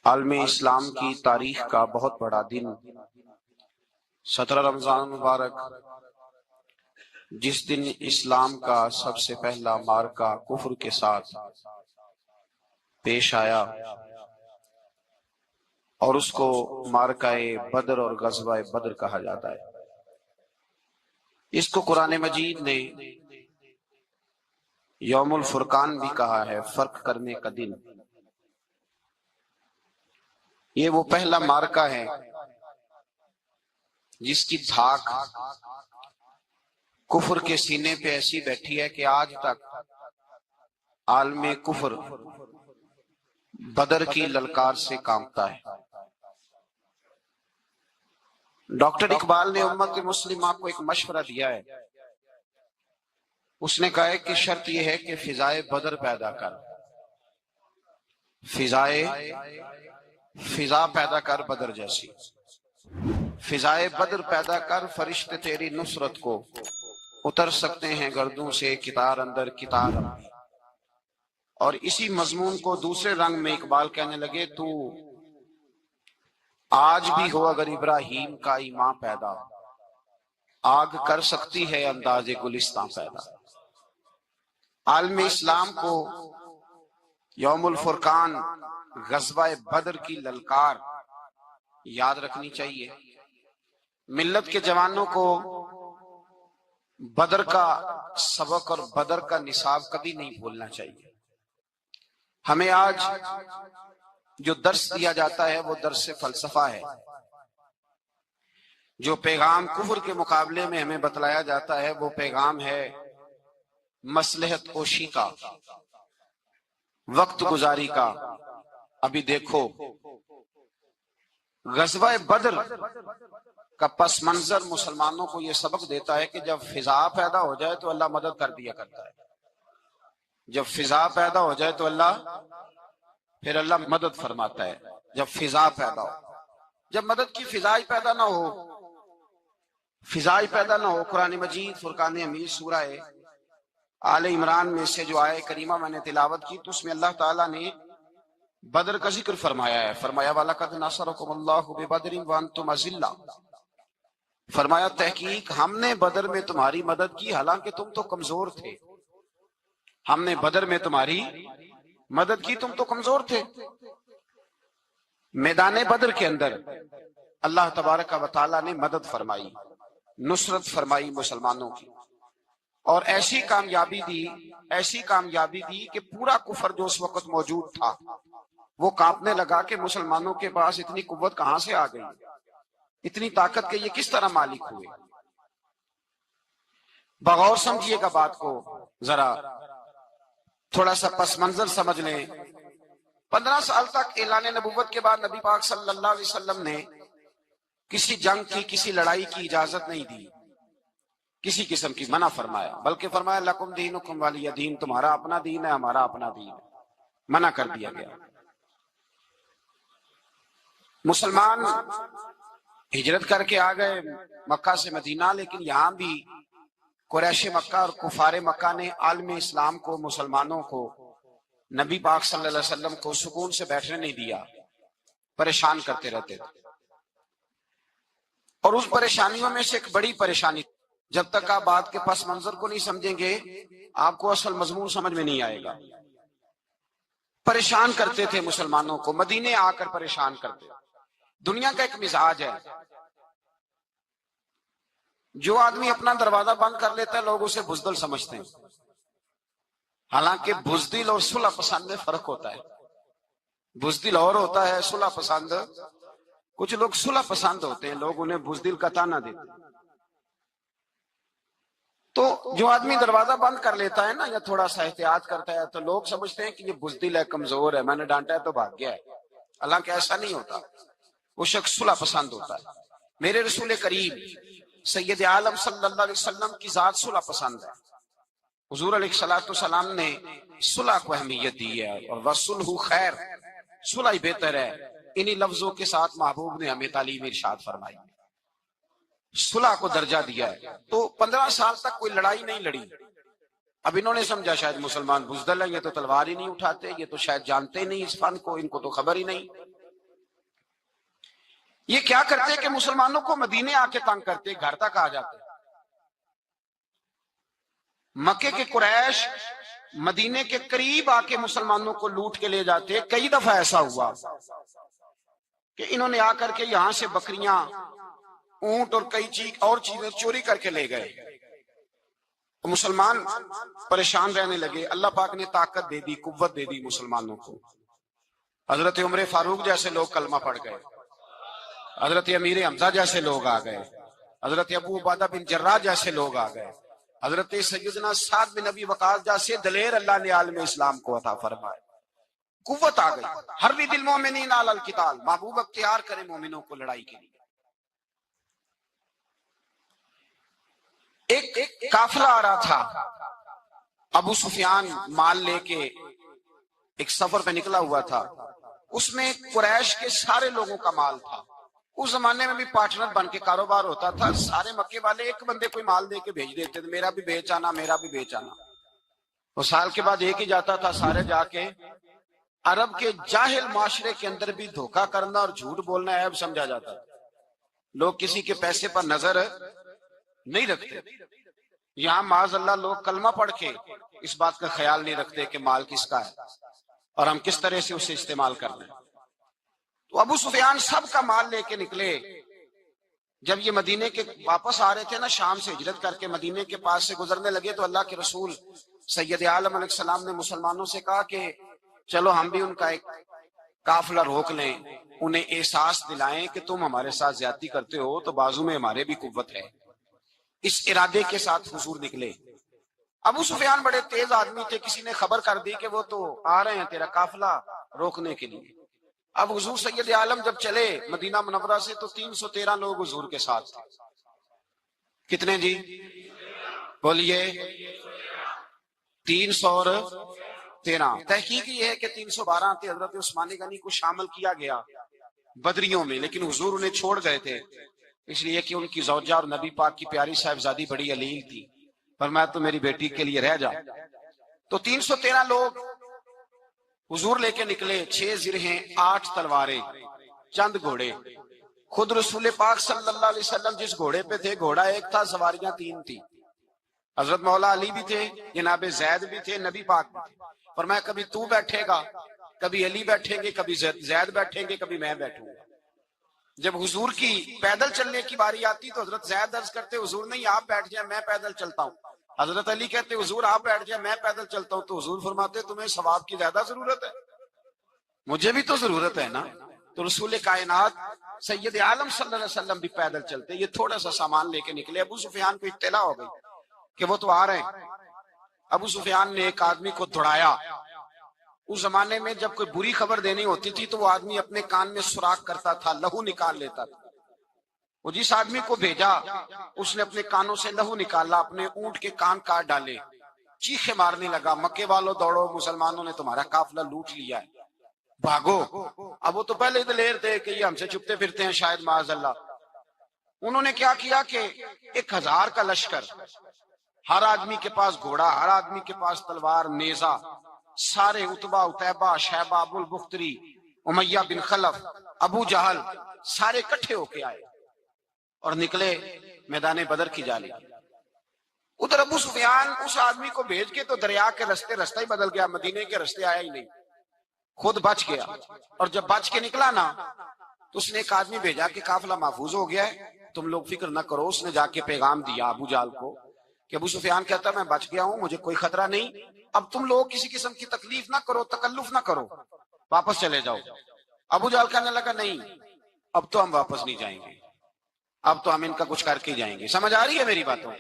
عالم اسلام کی تاریخ کا بہت بڑا دن 17 رمضان مبارک، جس دن اسلام کا سب سے پہلا معرکہ کفر کے ساتھ پیش آیا اور اس کو معرکہ بدر اور غزوہ بدر کہا جاتا ہے۔ اس کو قرآن مجید نے یوم الفرقان بھی کہا ہے، فرق کرنے کا دن۔ یہ وہ پہلا معرکہ ہے جس کی دھاک کفر کے سینے پہ ایسی بیٹھی ہے کہ آج تک عالم کفر بدر کی للکار سے کانپتا ہے۔ ڈاکٹر اقبال نے امت مسلمہ کو ایک مشورہ دیا ہے۔ اس نے کہا ہے کہ شرط یہ ہے کہ فضائے بدر پیدا کر، فضا پیدا کر بدر جیسی، فضائے بدر پیدا کر، فرشتے تیری نصرت کو اتر سکتے ہیں گردوں سے کتار اندر کتار اندر۔ اور اسی مضمون کو دوسرے رنگ میں اقبال کہنے لگے، تو آج بھی ہو اگر ابراہیم کا ایمان پیدا، آگ کر سکتی ہے انداز گلستان پیدا۔ عالم اسلام کو یوم الفرقان غزوہ بدر کی للکار یاد رکھنی چاہیے۔ ملت کے جوانوں کو بدر کا سبق اور بدر کا نصاب کبھی نہیں بھولنا چاہیے۔ ہمیں آج جو درس دیا جاتا ہے وہ درس فلسفہ ہے۔ جو پیغام کفر کے مقابلے میں ہمیں بتلایا جاتا ہے وہ پیغام ہے مصلحت کوشی کا، وقت گزاری کا۔ ابھی دیکھو غزوہ بدر کا پس منظر مسلمانوں کو یہ سبق دیتا ہے کہ جب فضا پیدا ہو جائے تو اللہ مدد کر دیا کرتا ہے۔ جب فضا پیدا ہو جائے تو پھر اللہ مدد فرماتا ہے۔ جب فضا پیدا ہو، جب مدد کی فضا ہی پیدا نہ ہو، قرآن مجید فرقان حمید سورہ آل عمران میں سے جو آیہ کریمہ میں نے تلاوت کی تو اس میں اللہ تعالیٰ نے بدر کا ذکر فرمایا ہے۔ فرمایا وَلَقَدْ نَصَرَكُمُ اللَّهُ بِبَدْرٍ وَأَنْتُمْ أَذِلَّةٌ۔ فرمایا تحقیق ہم نے بدر میں تمہاری مدد کی حالانکہ تم تو کمزور تھے۔ ہم نے بدر میں تمہاری مدد کی، تم تو کمزور تھے۔ میدان بدر کے اندر اللہ تبارک و تعالیٰ نے مدد فرمائی، نصرت فرمائی مسلمانوں کی، اور ایسی کامیابی دی کہ پورا کفر جو اس وقت موجود تھا وہ کانپنے لگا کہ مسلمانوں کے پاس اتنی قوت کہاں سے آ گئی، اتنی طاقت کے یہ کس طرح مالک ہوئے۔ بغور سمجھیے گا بات کو، ذرا تھوڑا سا پس منظر سمجھ لیں۔ 15 سال تک اعلان نبوت کے بعد نبی پاک صلی اللہ علیہ وسلم نے کسی جنگ کی، کسی لڑائی کی اجازت نہیں دی، کسی قسم کی منع فرمایا، بلکہ فرمایا لکم دینکم ولی دین، تمہارا اپنا دین ہے ہمارا اپنا دین ہے، منع کر دیا گیا۔ مسلمان ہجرت کر کے آ گئے مکہ سے مدینہ، لیکن یہاں بھی قریش مکہ اور کفار مکہ نے عالم اسلام کو، مسلمانوں کو، نبی پاک صلی اللہ علیہ وسلم کو سکون سے بیٹھنے نہیں دیا، پریشان کرتے رہتے تھے۔ اور اس پریشانیوں میں سے ایک بڑی پریشانی، جب تک آپ بات کے پس منظر کو نہیں سمجھیں گے آپ کو اصل مضمون سمجھ میں نہیں آئے گا۔ پریشان کرتے تھے مسلمانوں کو، مدینے آ کر پریشان کرتے۔ دنیا کا ایک مزاج ہے، جو آدمی اپنا دروازہ بند کر لیتا ہے لوگ اسے بزدل سمجھتے ہیں، حالانکہ بزدل اور صلح پسند میں فرق ہوتا ہے۔ بزدل اور ہوتا ہے، صلح پسند، کچھ لوگ صلح پسند ہوتے ہیں، لوگ انہیں بزدل کا طعنہ دیتے ہیں۔ تو جو آدمی دروازہ بند کر لیتا ہے نا، یا تھوڑا سا احتیاط کرتا ہے، تو لوگ سمجھتے ہیں کہ یہ بزدل ہے، کمزور ہے، میں نے ڈانٹا ہے تو بھاگ گیا ہے، حالانکہ ایسا نہیں ہوتا، وہ شخص صلح پسند ہوتا ہے۔ میرے رسول کریم سید عالم صلی اللہ علیہ وسلم کی ذات صلح پسند ہے۔ حضور علیہ السلام نے صلح کو اہمیت دی ہے، اور وَصُلْحُ خیر، صلح ہی بہتر ہے۔ انہی لفظوں کے ساتھ محبوب نے ہمیں تعلیم ارشاد فرمائی، صلح کو درجہ دیا ہے۔ تو 15 سال تک کوئی لڑائی نہیں لڑی۔ اب انہوں نے سمجھا شاید مسلمان بزدل ہیں، یہ تو تلوار ہی نہیں اٹھاتے، یہ تو شاید جانتے نہیں اس فن کو، ان کو تو خبر ہی نہیں۔ یہ کیا کرتے کہ مسلمانوں کو مدینے آ کے تنگ کرتے، گھر تک آ جاتے۔ مکے کے قریش مدینے کے قریب آ کے مسلمانوں کو لوٹ کے لے جاتے۔ کئی دفعہ ایسا ہوا کہ انہوں نے آ کر کے یہاں سے بکریاں، اونٹ اور کئی اور چیزیں چوری کر کے لے گئے۔ مسلمان پریشان رہنے لگے۔ اللہ پاک نے طاقت دے دی، قوت دے دی مسلمانوں کو۔ حضرت عمر فاروق جیسے لوگ کلمہ پڑھ گئے، حضرت امیر حمزہ جیسے لوگ آ گئے، حضرت ابو عبیدہ بن جراح جیسے لوگ آ گئے، حضرت سیدنا سعد بن ابی وقاص جیسے دلیر اللہ نے عالم اسلام کو عطا فرمائے۔ قوت آ گئی۔ حربد المومنین علی القتال، محبوب اختیار کرے مومنوں کو لڑائی کے لیے۔ ایک قافلہ آ رہا تھا، ابو سفیان مال لے کے ایک سفر پہ نکلا ہوا تھا، اس میں قریش کے سارے لوگوں کا مال تھا۔ اس زمانے میں بھی پارٹنر بن کے کاروبار ہوتا تھا، سارے مکے والے ایک بندے کوئی مال دے کے بھیج دیتے تھے، میرا بھی بیچ آنا، میرا بھی بیچ آنا۔ وہ سال کے بعد ایک ہی جاتا تھا، سارے جا کے۔ عرب کے جاہل معاشرے کے اندر بھی دھوکہ کرنا اور جھوٹ بولنا عیب سمجھا جاتا تھا، لوگ کسی کے پیسے پر نظر نہیں رکھتے۔ یہاں معاذ اللہ لوگ کلمہ پڑھ کے اس بات کا خیال نہیں رکھتے کہ مال کس کا ہے اور ہم کس طرح سے اسے استعمال کر لیں۔ تو ابو سفیان سب کا مال لے کے نکلے۔ جب یہ مدینے کے واپس آ رہے تھے نا، شام سے ہجرت کر کے مدینے کے پاس سے گزرنے لگے، تو اللہ کے رسول سید عالم علیہ السلام نے مسلمانوں سے کہا کہ چلو ہم بھی ان کا ایک قافلہ روک لیں، انہیں احساس دلائیں کہ تم ہمارے ساتھ زیادتی کرتے ہو تو بازو میں ہمارے بھی قوت ہے۔ اس ارادے کے ساتھ حضور نکلے۔ ابو سفیان بڑے تیز آدمی تھے، کسی نے خبر کر دی کہ وہ تو آ رہے ہیں تیرا قافلہ روکنے کے لیے۔ اب حضور سید عالم جب چلے مدینہ منورہ سے تو 313 لوگ حضور کے ساتھ تھے۔ کتنے جی؟ بولیے 313۔ تحقیق یہ ہے کہ 312 تھے، حضرت عثمان غنی کو شامل کیا گیا بدریوں میں، لیکن حضور انہیں چھوڑ گئے تھے، اس لیے کہ ان کی زوجہ اور نبی پاک کی پیاری صاحبزادی بڑی علیل تھی، فرمایا تو میری بیٹی کے لیے رہ جا۔ تو 313 لوگ حضور لے کے نکلے، 6 زرہیں، 8 تلواریں، چند گھوڑے۔ خود رسول پاک صلی اللہ علیہ وسلم جس گھوڑے پہ تھے، گھوڑا ایک تھا، سواریاں 3 تھی۔ حضرت مولا علی بھی تھے، جناب زید بھی تھے، نبی پاک بھی تھے۔ فرمایا کبھی تو بیٹھے گا، کبھی علی بیٹھیں گے، کبھی زید بیٹھیں گے، کبھی میں بیٹھوں گا۔ جب حضور کی پیدل چلنے کی باری آتی تو حضرت زید عرض کرتے حضور نہیں آپ بیٹھ جائیں، میں پیدل چلتا ہوں۔ حضرت علی کہتے حضور آپ بیٹھ جائیں، میں پیدل چلتا ہوں۔ تو حضور فرماتے تمہیں ثواب کی زیادہ ضرورت ہے، مجھے بھی تو ضرورت ہے نا۔ تو رسول کائنات سید عالم صلی اللہ علیہ وسلم بھی پیدل چلتے، یہ تھوڑا سا سامان لے کے نکلے۔ ابو سفیان کو اطلاع ہو گئی کہ وہ تو آ رہے ہیں۔ ابو سفیان نے ایک آدمی کو دوڑایا۔ اس زمانے میں جب کوئی بری خبر دینی ہوتی تھی تو وہ آدمی اپنے کان میں سوراخ کرتا تھا، لہو نکال لیتا تھا۔ وہ جس آدمی کو بھیجا اس نے اپنے کانوں سے لہو نکالا، اپنے اونٹ کے کان کاٹ ڈالے، چیخے مارنے لگا، مکے والوں دوڑو، مسلمانوں نے تمہارا قافلہ لوٹ لیا ہے، بھاگو۔ اب وہ تو پہلے دلیر تھے کہ یہ ہم سے چھپتے پھرتے ہیں شاید معاذ اللہ۔ انہوں نے کیا کیا کہ 1000 کا لشکر، ہر آدمی کے پاس گھوڑا، ہر آدمی کے پاس تلوار، نیزہ، سارے عتبہ، عتیبہ، شیبہ، ابو البختری، امیہ بن خلف، ابو جہل، سارے اکٹھے ہو کے آئے اور نکلے میدان بدر کی جانب۔ ادھر ابو سفیان اس آدمی کو بھیج کے تو دریا کے رستہ ہی بدل گیا، مدینے کے رستے آیا ہی نہیں، خود بچ گیا۔ اور جب بچ کے نکلا نا تو اس نے ایک آدمی بھیجا کہ قافلہ محفوظ ہو گیا ہے، تم لوگ فکر نہ کرو۔ اس نے جا کے پیغام دیا ابو جہل کو کہ ابو سفیان کہتا میں بچ گیا ہوں، مجھے کوئی خطرہ نہیں، اب تم لوگ کسی قسم کی تکلیف نہ کرو، تکلف نہ کرو، واپس چلے جاؤ۔ ابو جہل کہنے لگا نہیں، اب تو ہم واپس نہیں جائیں گے، اب تو ہم ان کا کچھ کر کے جائیں گے۔ سمجھ آ رہی ہے میری باتوں؟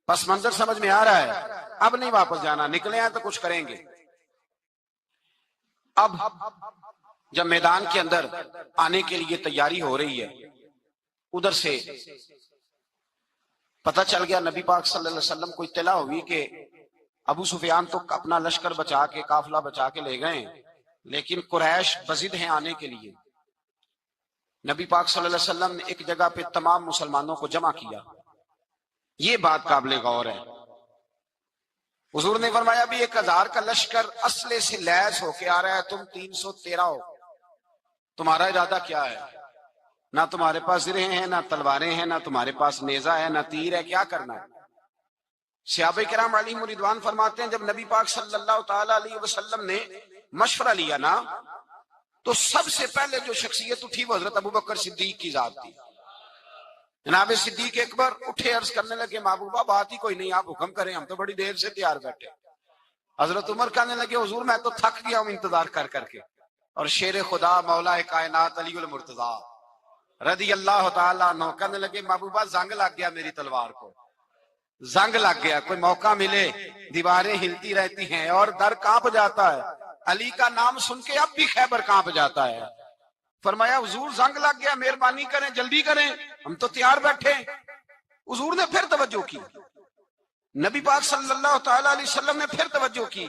پس منظر سمجھ میں آ رہا ہے؟ اب نہیں واپس جانا، نکلے ہیں تو کچھ کریں گے۔ اب جب میدان کے اندر آنے کے لیے تیاری ہو رہی ہے، ادھر سے پتہ چل گیا، نبی پاک صلی اللہ علیہ وسلم کو اطلاع ہوئی کہ ابو سفیان تو اپنا لشکر بچا کے، قافلہ بچا کے لے گئے، لیکن قریش بضد ہیں آنے کے لیے۔ نبی پاک صلی اللہ علیہ وسلم نے ایک جگہ پہ تمام مسلمانوں کو جمع کیا۔ یہ بات قابل غور ہے۔ حضور نے فرمایا بھی 1000 کا لشکر اسلحے سے لیس ہو کے آ رہا ہے، تم 313 ہو، تمہارا ارادہ کیا ہے؟ نہ تمہارے پاس زرہیں ہیں، نہ تلواریں ہیں، نہ تمہارے پاس نیزہ ہے، نہ تیر ہے، کیا کرنا ہے؟ صحابہ کرام علیہم رضوان فرماتے ہیں جب نبی پاک صلی اللہ تعالی علیہ وسلم نے مشورہ لیا نا تو سب سے پہلے جو شخصیت اٹھی وہ حضرت ابوبکر صدیق کی ذات تھی۔ جناب صدیق اکبر اٹھے، عرض کرنے لگے محبوبہ بات ہی کوئی نہیں، آپ حکم کریں، ہم تو بڑی دیر سے تیار بیٹھے۔ حضرت عمر کہنے لگے حضور میں تو تھک گیا ہوں انتظار کر کر کے۔ اور شیر خدا مولا کائنات علی المرتضیٰ رضی اللہ تعالیٰ عنہ کہنے لگے محبوبہ زنگ لگ گیا میری تلوار کو، زنگ لگ گیا، کوئی موقع ملے دیواریں ہلتی رہتی ہیں اور در کانپ جاتا ہے، علی کا نام سن کے اب بھی خیبر کانپ جاتا ہے۔ فرمایا حضور زنگ لگ گیا، مہربانی کریں جلدی کریں، ہم تو تیار بیٹھے۔ حضور نے پھر توجہ کی، نبی پاک صلی اللہ تعالی علیہ وسلم نے پھر توجہ کی،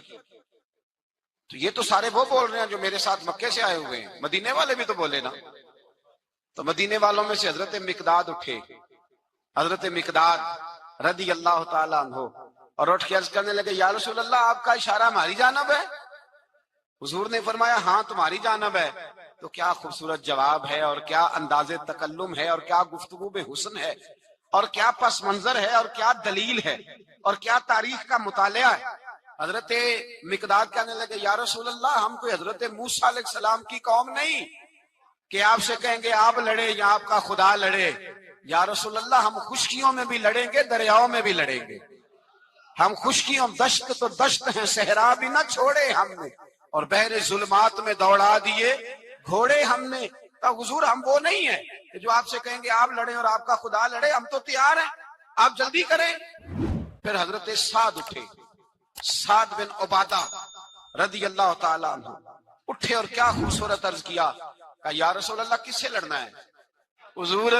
تو یہ تو سارے وہ بول رہے ہیں جو میرے ساتھ مکے سے آئے ہوئے ہیں، مدینے والے بھی تو بولے نا۔ تو مدینے والوں میں سے حضرت مقداد اٹھے، حضرت مقداد رضی اللہ تعالیٰ عنہ، اور اٹھ کے عرض کرنے لگے یا رسول اللہ آپ کا اشارہ ہماری جانب ہے؟ حضور نے فرمایا ہاں تمہاری جانب ہے۔ تو کیا خوبصورت جواب ہے، اور کیا انداز تکلم ہے، اور کیا گفتگو بے حسن ہے، اور کیا پس منظر ہے، اور کیا دلیل ہے، اور کیا تاریخ کا مطالعہ ہے۔ حضرت مقداد کہنے لگے یا رسول اللہ ہم کوئی حضرت موسیٰ علیہ السلام کی قوم نہیں کہ آپ سے کہیں گے آپ لڑے یا آپ کا خدا لڑے۔ یا رسول اللہ ہم خشکیوں میں بھی لڑیں گے، دریاؤں میں بھی لڑیں گے، ہم خشکیوں دشت تو دشت ہیں، صحرا بھی نہ چھوڑے ہم نے، اور بحر ظلمات میں دوڑا دیے گھوڑے ہم نے۔ تو حضور ہم وہ نہیں ہیں کہ جو آپ سے کہیں گے آپ لڑیں اور آپ کا خدا لڑے، ہم تو تیار ہیں، آپ جلدی کریں۔ پھر حضرت سعد اٹھے، سعد بن عبادہ رضی اللہ تعالیٰ عنہ اٹھے اور کیا خوبصورت عرض کیا، کہا یا رسول اللہ کس سے لڑنا ہے؟ حضور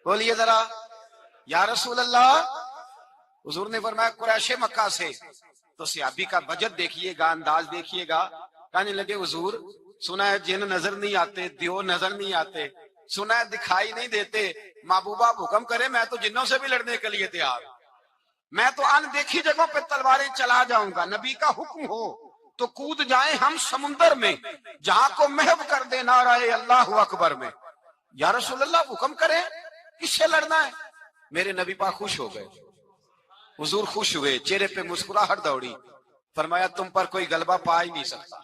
بولیے ذرا یا رسول اللہ۔ حضور نے فرمایا قریش مکہ سے۔ تو صحابی کا بجٹ دیکھیے گا، انداز دیکھیے گا، کہنے لگے حضور سنا ہے جن نظر نہیں آتے، دیو نظر نہیں آتے، سنا ہے دکھائی نہیں دیتے، محبوبہ حکم کرے میں تو جنوں سے بھی لڑنے کے لیے تیار ہوں، میں تو ان دیکھی جگہوں پہ تلواریں چلا جاؤں گا، نبی کا حکم ہو تو کود جائیں ہم سمندر میں جہاں کو محو کر دے نعرہ اللہ اکبر میں۔ یا رسول اللہ حکم کریں کس سے لڑنا ہے؟ میرے نبی پاک خوش ہو گئے، حضور خوش ہوئے، چہرے پہ مسکراہٹ دوڑی، فرمایا تم پر کوئی غلبہ پا ہی نہیں سکتا۔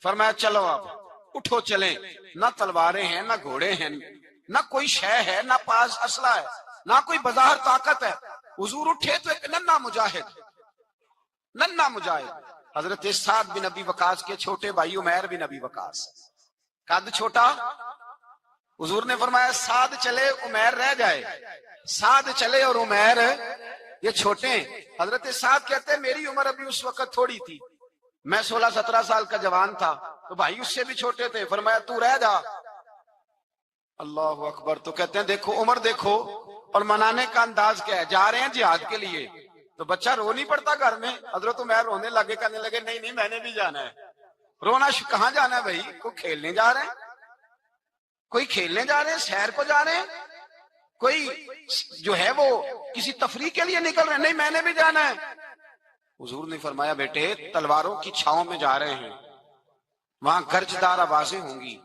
فرمایا چلو اب اٹھو چلیں، نہ تلواریں ہیں، نہ گھوڑے ہیں، نہ کوئی شے ہے، نہ پاس اسلحہ ہے، نہ کوئی بظاہر طاقت ہے۔ حضور اٹھے تو ایک ننھا مجاہد حضرت سعد بن ابی وقاص کے چھوٹے بھائی عمیر بن ابی وقاص، قد چھوٹا، حضور نے فرمایا سعد چلے عمیر رہ جائے، سعد چلے اور عمیر یہ چھوٹے ہیں۔ حضرت سعد کہتے ہیں میری عمر ابھی اس وقت تھوڑی تھی، میں 16-17 سال کا جوان تھا، تو بھائی اس سے بھی چھوٹے تھے، فرمایا تو رہ جا۔ اللہ اکبر۔ تو کہتے ہیں دیکھو عمر دیکھو، اور منانے کا انداز کیا ہے، جا رہے ہیں جہاد کے لیے، تو بچہ رو نہیں پڑتا گھر میں۔ حضرت عمیر رونے لگے، کہنے لگے نہیں نہیں میں نے بھی جانا ہے۔ رونا کہاں جانا ہے بھائی؟ کوئی کھیلنے جا رہے ہیں، کوئی کھیلنے جا رہے ہیں، سیر کو جا رہے ہیں، کوئی جو ہے وہ کسی تفریح کے لیے نکل رہے ہیں، نہیں میں نے بھی جانا ہے۔ حضور نے فرمایا بیٹے تلواروں کی چھاؤں میں جا رہے ہیں، وہاں گرجدار آوازیں ہوں گی،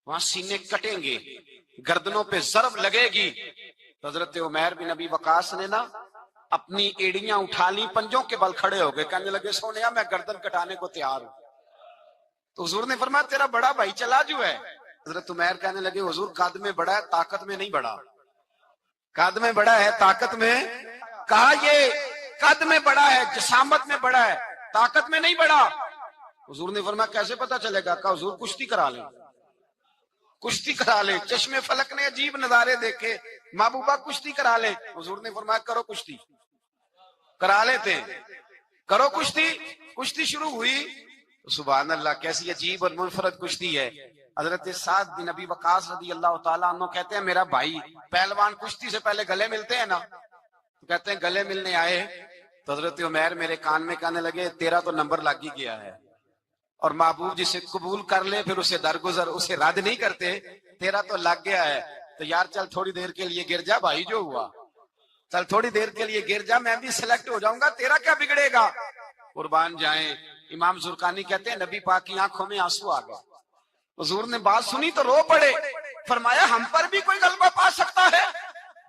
وہاں سینے کٹیں گے، گردنوں پہ ضرب لگے گی۔ حضرت عمیر بن ابی وقاص نے نا اپنی ایڑیاں اٹھا لی، پنجوں کے بل کھڑے ہو گئے، کہنے لگے سونیا میں گردن کٹانے کو تیار ہوں۔ تو حضور نے فرمایا تیرا بڑا بھائی چلا جو ہے۔ حضرت عمیر کہنے لگے حضور قد میں بڑا ہے، طاقت میں نہیں بڑا، قد میں بڑا ہے طاقت میں، کہا یہ قد میں بڑا ہے، جسامت میں بڑا ہے، طاقت میں نہیں بڑا۔ حضور نے فرمایا کیسے پتا چلے گا؟ کہا حضور کشتی کرا لیں، کشتی کرا لیں۔ چشم فلک نے عجیب نظارے دیکھے، محبوبہ کشتی کرا لیں۔ حضور نے فرمایا کرو کشتی، کرا لیتے ہیں، کرو کشتی۔ کشتی شروع ہوئی، سبحان اللہ کیسی عجیب اور منفرد کشتی ہے۔ حضرت سعد بن ابی وقاص رضی اللہ تعالیٰ عنہ کہتے ہیں میرا بھائی، پہلوان کشتی سے پہلے گلے ملتے ہیں نا، تو کہتے ہیں گلے ملنے آئے، تو حضرت عمیر میرے کان میں کہنے لگے تیرا تو نمبر لگ ہی گیا ہے، اور محبوب جسے قبول کر لے پھر اسے درگزر، اسے رد نہیں کرتے، تیرا تو لگ گیا ہے، تو یار چل تھوڑی دیر کے لیے گر جا بھائی، جو ہوا چل تھوڑی دیر کے لیے گر جا، میں بھی سلیکٹ ہو جاؤں گا، تیرا کیا بگڑے گا؟ قربان جائیں۔ امام زرقانی کہتے ہیں نبی پاک کی آنکھوں میں آنسو آ گئے، حضور نے بات سنی تو رو پڑے، فرمایا ہم پر بھی کوئی غلبہ پا سکتا ہے؟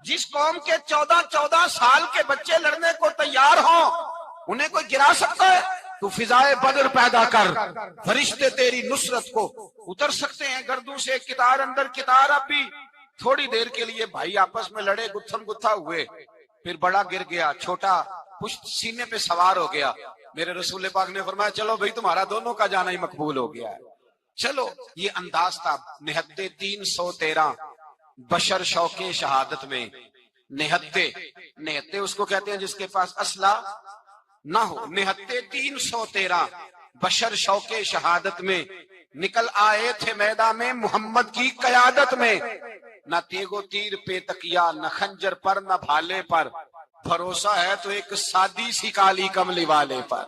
جس قوم کے 14 سال کے بچے لڑنے کو تیار ہوں انہیں کوئی گرا سکتا ہے؟ تو فضائے بدر پیدا کر، فرشتے تیری نصرت کو اتر سکتے ہیں گردوں سے، کتار اندر کتار۔ اب بھی تھوڑی دیر کے لیے بھائی آپس میں لڑے، گتھم گتھا ہوئے، پھر بڑا گر گیا، چھوٹا پشت سینے پہ سوار ہو گیا۔ میرے رسول پاک نے فرمایا چلو بھائی تمہارا دونوں کا جانا ہی مقبول ہو گیا ہے۔ چلو یہ انداز تھا نہتے 313 بشر شوق شہادت میں۔ نہتے اس کو کہتے ہیں جس کے پاس اسلحہ نہ ہو۔ نہتے 313 بشر شوق شہادت میں نکل آئے تھے میدان میں محمد کی قیادت میں۔ نہ تیگ و تیر پہ تکیا، نہ خنجر پر نہ بھالے پر، بھروسہ ہے تو ایک سادی سی کالی کملی والے پر۔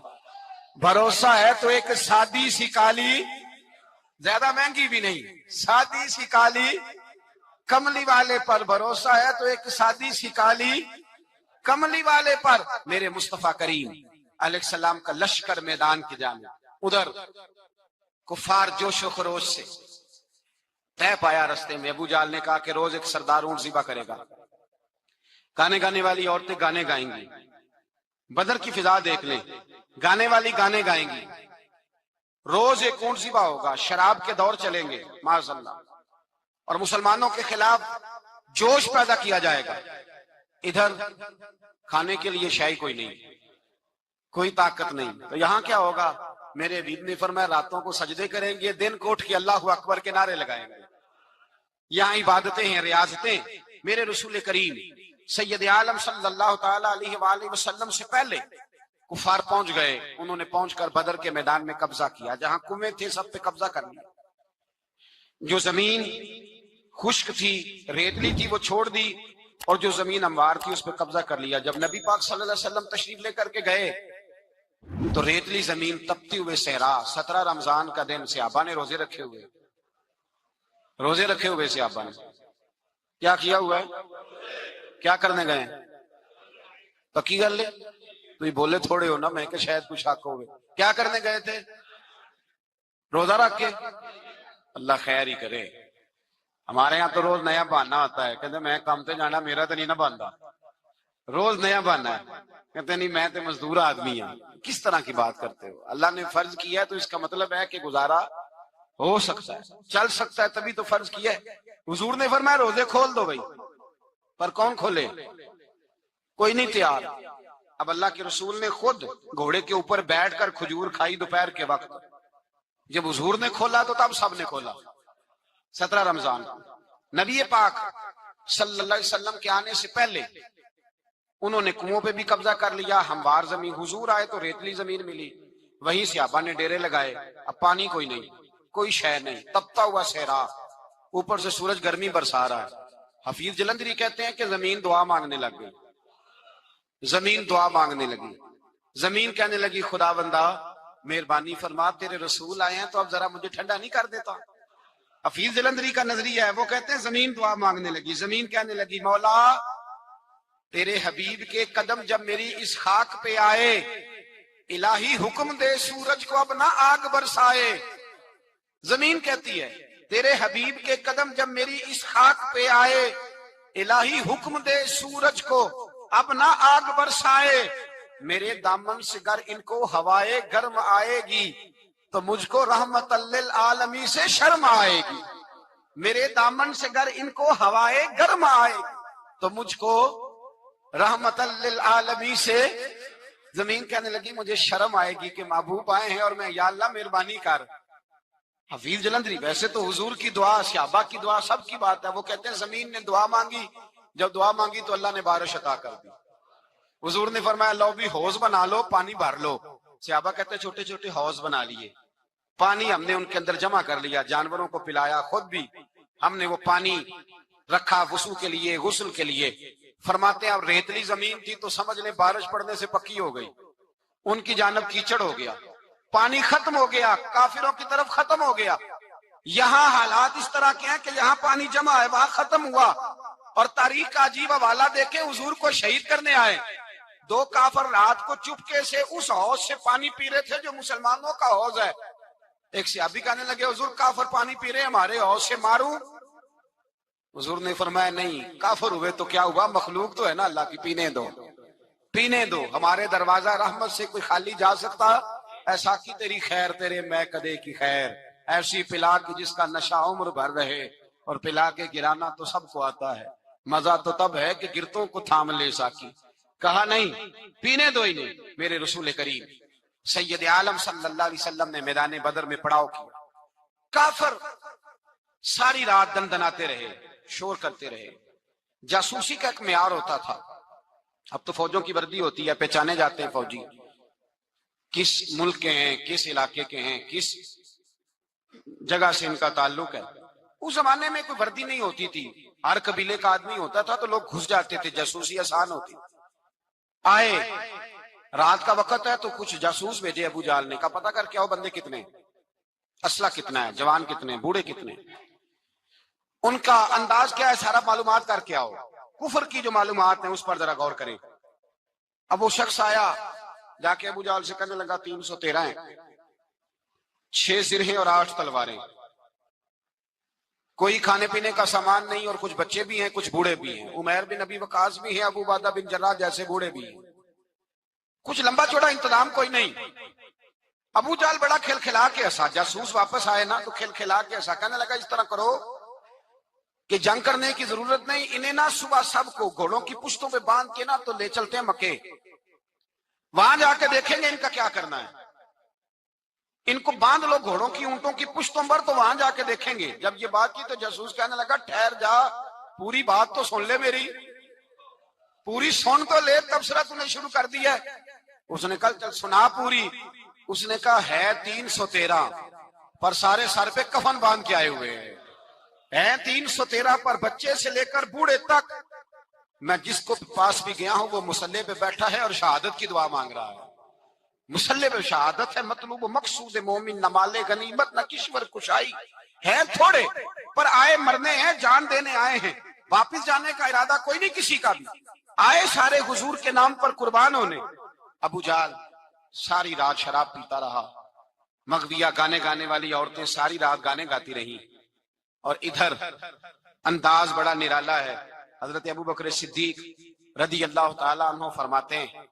بھروسہ ہے تو ایک سادی سی کالی، زیادہ مہنگی بھی نہیں، سادی سی کالی کملی والے پر۔ بھروسہ ہے تو ایک سادی سی کالی کملی والے پر۔ میرے مصطفیٰ کریم علیہ السلام کا لشکر میدان کی جانب، ادھر کفار جوش و خروش سے طے پایا رستے میں۔ ابو جہل نے کہا کہ روز ایک سردار اونٹ ذبح کرے گا، گانے گانے والی عورتیں گانے گائیں گی، بدر کی فضا دیکھ لیں، گانے والی گانے گائیں گی، روز ایک اونٹ ذبح ہوگا، شراب کے دور چلیں گے معاذ اللہ، اور مسلمانوں کے خلاف جوش پیدا کیا جائے گا۔ ادھر کھانے کے لیے شے کوئی نہیں، کوئی طاقت نہیں، تو یہاں کیا ہوگا؟ میرے حبیب نے فرمایا راتوں کو سجدے کریں گے، دن کو اٹھ کے اللہ اکبر کے نعرے لگائیں گے۔ یہاں عبادتیں ہیں، ریاضتیں۔ میرے رسول کریم سید عالم صلی اللہ تعالی علیہ وآلہ وسلم سے پہلے کفار پہنچ گئے، انہوں نے پہنچ کر بدر کے میدان میں قبضہ کیا، جہاں کنویں تھے سب پہ قبضہ کر لیا، جو زمین خشک تھی ریتلی تھی وہ چھوڑ دی، اور جو زمین ہموار تھی اس پہ قبضہ کر لیا۔ جب نبی پاک صلی اللہ علیہ وسلم تشریف لے کر کے گئے تو ریتلی زمین تپتی ہوئے صحرا، 17 رمضان کا دن، صحابہ نے روزے رکھے ہوئے صحابہ نے کیا کیا ہوا ہے؟ کیا کرنے گئے؟ پکی گل لے تو یہ بولے تھوڑے ہو نا، میں کہ شاید کچھ حق ہوئے۔ کیا کرنے گئے تھے؟ روزہ رکھ کے۔ اللہ خیر ہی کرے، ہمارے ہاں تو روز نیا بہانا آتا ہے، کہتے میں کام تے جانا، میرا تو نہیں نہ بنتا، روز نیا بہانا ہے، کہتے نہیں میں تو مزدور آدمی ہوں۔ کس طرح کی بات کرتے ہو؟ اللہ نے فرض کیا ہے تو اس کا مطلب ہے کہ گزارا ہو سکتا ہے، چل سکتا ہے، تبھی تو فرض کیا ہے۔ حضور نے فرمایا روزے کھول دو بھائی، پر کون کھولے؟ کوئی نہیں تیار۔ اب اللہ کے رسول نے خود گھوڑے کے اوپر بیٹھ کر کھجور کھائی دوپہر کے وقت، جب حضور نے کھولا تو تب سب نے کھولا۔ 17 رمضان نبی پاک صلی اللہ علیہ وسلم کے آنے سے پہلے انہوں نے کنووں پہ بھی قبضہ کر لیا، ہموار زمین، حضور آئے تو ریتلی زمین ملی، وہیں صحابہ نے ڈیرے لگائے۔ اب پانی کوئی نہیں، کوئی شے نہیں، تپتا ہوا صحرا، اوپر سے سورج گرمی برسا رہا ہے۔ حفیظ جلندری کہتے ہیں کہ زمین دعا مانگنے لگ گئی، زمین دعا مانگنے لگی، زمین کہنے لگی خدا بندہ مہربانی فرما، تیرے رسول آئے ہیں تو اب ذرا مجھے ٹھنڈا نہیں کر دیتا؟ حفیظ جلندری کا نظریہ ہے، وہ کہتے ہیں زمین دعا مانگنے لگی، زمین کہنے لگی مولا تیرے حبیب کے قدم جب میری اس خاک پہ آئے، الہی حکم دے سورج کو اب نہ آگ برسائے۔ زمین کہتی ہے تیرے حبیب کے قدم جب میری اس خاک پہ آئے، الہی حکم دے سورج کو اب نہ آگ برسائے۔ میرے دامن سے گر ان کو ہوائے گرم آئے گی تو مجھ کو رحمت للعالمین سے شرم آئے گی۔ میرے دامن سے گر ان کو ہوائے گرم آئے گی تو مجھ کو رحمت للعالمین سے، زمین کہنے لگی مجھے شرم آئے گی کہ محبوب آئے ہیں اور میں، یا اللہ مہربانی کر۔ حفیظ جلندری ویسے تو حضور کی دعا، صحابہ کی دعا، سب کی بات ہے، وہ کہتے ہیں زمین نے دعا مانگی، جب دعا مانگی تو اللہ نے بارش عطا کر دی۔ حضور نے فرمایا لو بھی حوض بنا لو، پانی بھر لو۔ صحابہ کہتے ہیں چھوٹے چھوٹے حوض بنا لیے، پانی ہم نے ان کے اندر جمع کر لیا، جانوروں کو پلایا، خود بھی ہم نے وہ پانی رکھا وضو کے لیے، غسل کے لیے۔ فرماتے ہیں اب ریتلی زمین تھی تو سمجھ لیں بارش پڑنے سے پکی ہو گئی، ان کی جانب کیچڑ ہو گیا، پانی ختم ہو گیا، کافروں کی طرف ختم ہو گیا۔ یہاں حالات اس طرح کے ہیں کہ یہاں پانی جمع ہے، وہاں ختم ہوا۔ اور تاریخ کا عجیب حوالہ دیکھیں، حضور کو شہید کرنے آئے، 2 کافر رات کو چپکے سے اس حوض سے پانی پی رہے تھے جو مسلمانوں کا حوض ہے۔ ایک صحابی کہنے لگے حضور کافر پانی پی رہے ہیں، ہمارے حوض سے ماروں؟ حضور نے فرمایا نہیں، کافر ہوئے تو کیا ہوا، مخلوق تو ہے نا اللہ کی، پینے دو پینے دو، ہمارے دروازہ رحمت سے کوئی خالی جا سکتا؟ ایسا کی تیری خیر تیرے میں کدے کی خیر، ایسی پلا کی جس کا نشہ عمر بھر رہے، اور پلا کے گرانا تو سب کو آتا ہے، مزہ تو تب ہے کہ گرتوں کو تھام لے ساکی۔ کہا نہیں، پینے دو ہی نہیں۔ میرے رسول کریم سید عالم صلی اللہ علیہ وسلم نے میدان بدر میں پڑاؤ کیا، کافر ساری رات دندناتے رہے، شور کرتے رہے۔ جاسوسی کا ایک معیار ہوتا تھا، اب تو فوجوں کی وردی ہوتی ہے، پہچانے جاتے ہیں فوجی کس ملک کے ہیں، کس علاقے کے ہیں، کس جگہ سے ان کا تعلق ہے۔ اس زمانے میں کوئی وردی نہیں ہوتی تھی، ہر قبیلے کا آدمی ہوتا تھا تو لوگ گھس جاتے تھے، جاسوسی آسان ہوتی۔ آئے رات کا وقت ہے تو کچھ جاسوس بھیجے ابو جہل نے، کہا پتہ کر کے آؤ بندے کتنے، اسلحہ کتنا ہے، جوان کتنے، بوڑھے کتنے، ان کا انداز کیا ہے، سارا معلومات کر کے آؤ۔ کفر کی جو معلومات ہیں اس پر ذرا غور کریں۔ اب وہ شخص آیا، جا کے ابو جہل سے کہنے لگا 313 ہیں، 6 سر ہیں اور 8 تلواریں، کوئی کھانے پینے کا سامان نہیں، اور کچھ بچے بھی ہیں کچھ بوڑھے بھی ہیں، عمیر بن ابی وقاص بھی ہیں، ابو عبیدہ بن جراح جیسے بوڑھے بھی ہیں، کچھ لمبا چوڑا انتظام کوئی نہیں۔ ابو جہل بڑا کھل کھلا کے ہنسا، جاسوس واپس آئے نا تو کھل کھلا کے ہنسا، کہنے لگا اس طرح کرو کہ جنگ کرنے کی ضرورت نہیں، انہیں نا صبح سب کو گھوڑوں کی پشتوں پہ باندھ کے نا تو لے چلتے ہیں مکے، وہاں جا کے دیکھیں گے ان کا کیا کرنا ہے، ان کو باندھ لو گھوڑوں کی اونٹوں کی پشتوں پر، تو وہاں جا کے دیکھیں گے۔ جب یہ بات کی تو جاسوس کہنے لگا ٹھہر جا، پوری بات تو سن لے، میری پوری سن تو لے، تبصرہ تو نے شروع کر دیا ہے۔ اس نے کہا چل سنا پوری۔ اس نے کہا ہے 313 پر سارے سر پہ کفن باندھ کے آئے ہوئے ہیں 313 پر بچے سے لے کر بوڑھے تک، میں جس کو پاس بھی گیا ہوں وہ مصلی پہ بیٹھا ہے اور شہادت کی دعا مانگ رہا ہے، مصلی پہ شہادت ہے، مطلوب مقصود مومن نہ مال غنیمت نہ کشور کشائی، ہیں تھوڑے پر آئے مرنے ہیں، جان دینے آئے ہیں، واپس جانے کا ارادہ کوئی نہیں کسی کا بھی، آئے سارے حضور کے نام پر قربان ہونے۔ ابو جہل ساری رات شراب پیتا رہا، مغویہ گانے گانے والی عورتیں ساری رات گانے گاتی رہی، اور ادھر انداز بڑا نرالا ہے۔ حضرت ابو بکر صدیق رضی اللہ تعالیٰ عنہ فرماتے ہیں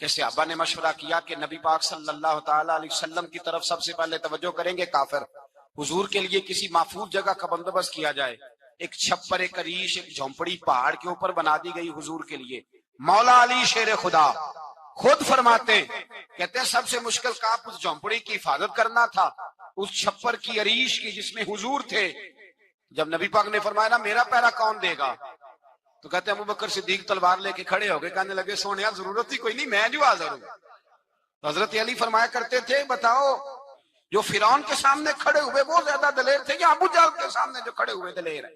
کہ صحابہ نے مشورہ کیا کہ نبی پاک صلی اللہ تعالیٰ علیہ وسلم کی طرف سب سے پہلے توجہ کریں گے کافر، حضور کے لیے کسی محفوظ جگہ کا بندوبست کیا جائے، ایک چھپر، ایک ریش، ایک جھونپڑی پہاڑ کے اوپر بنا دی گئی حضور کے لیے۔ مولا علی شیر خدا خود فرماتے کہتے ہیں سب سے مشکل کام اس جھونپڑی کی حفاظت کرنا تھا، اس چھپر کی عریش کی جس میں حضور تھے۔ جب نبی پاک نے فرمایا نا میرا پیرا کون دے گا، تو کہتے ہیں ابو بکر صدیق تلوار لے کے کھڑے ہو گئے، کہنے لگے سونیا ضرورت ہی کوئی نہیں، میں جو حاضر ہوں۔ تو حضرت علی فرمایا کرتے تھے بتاؤ جو فرعون کے سامنے کھڑے ہوئے وہ زیادہ دلیر تھے یا ابو جہل کے سامنے جو کھڑے ہوئے دلیر ہیں؟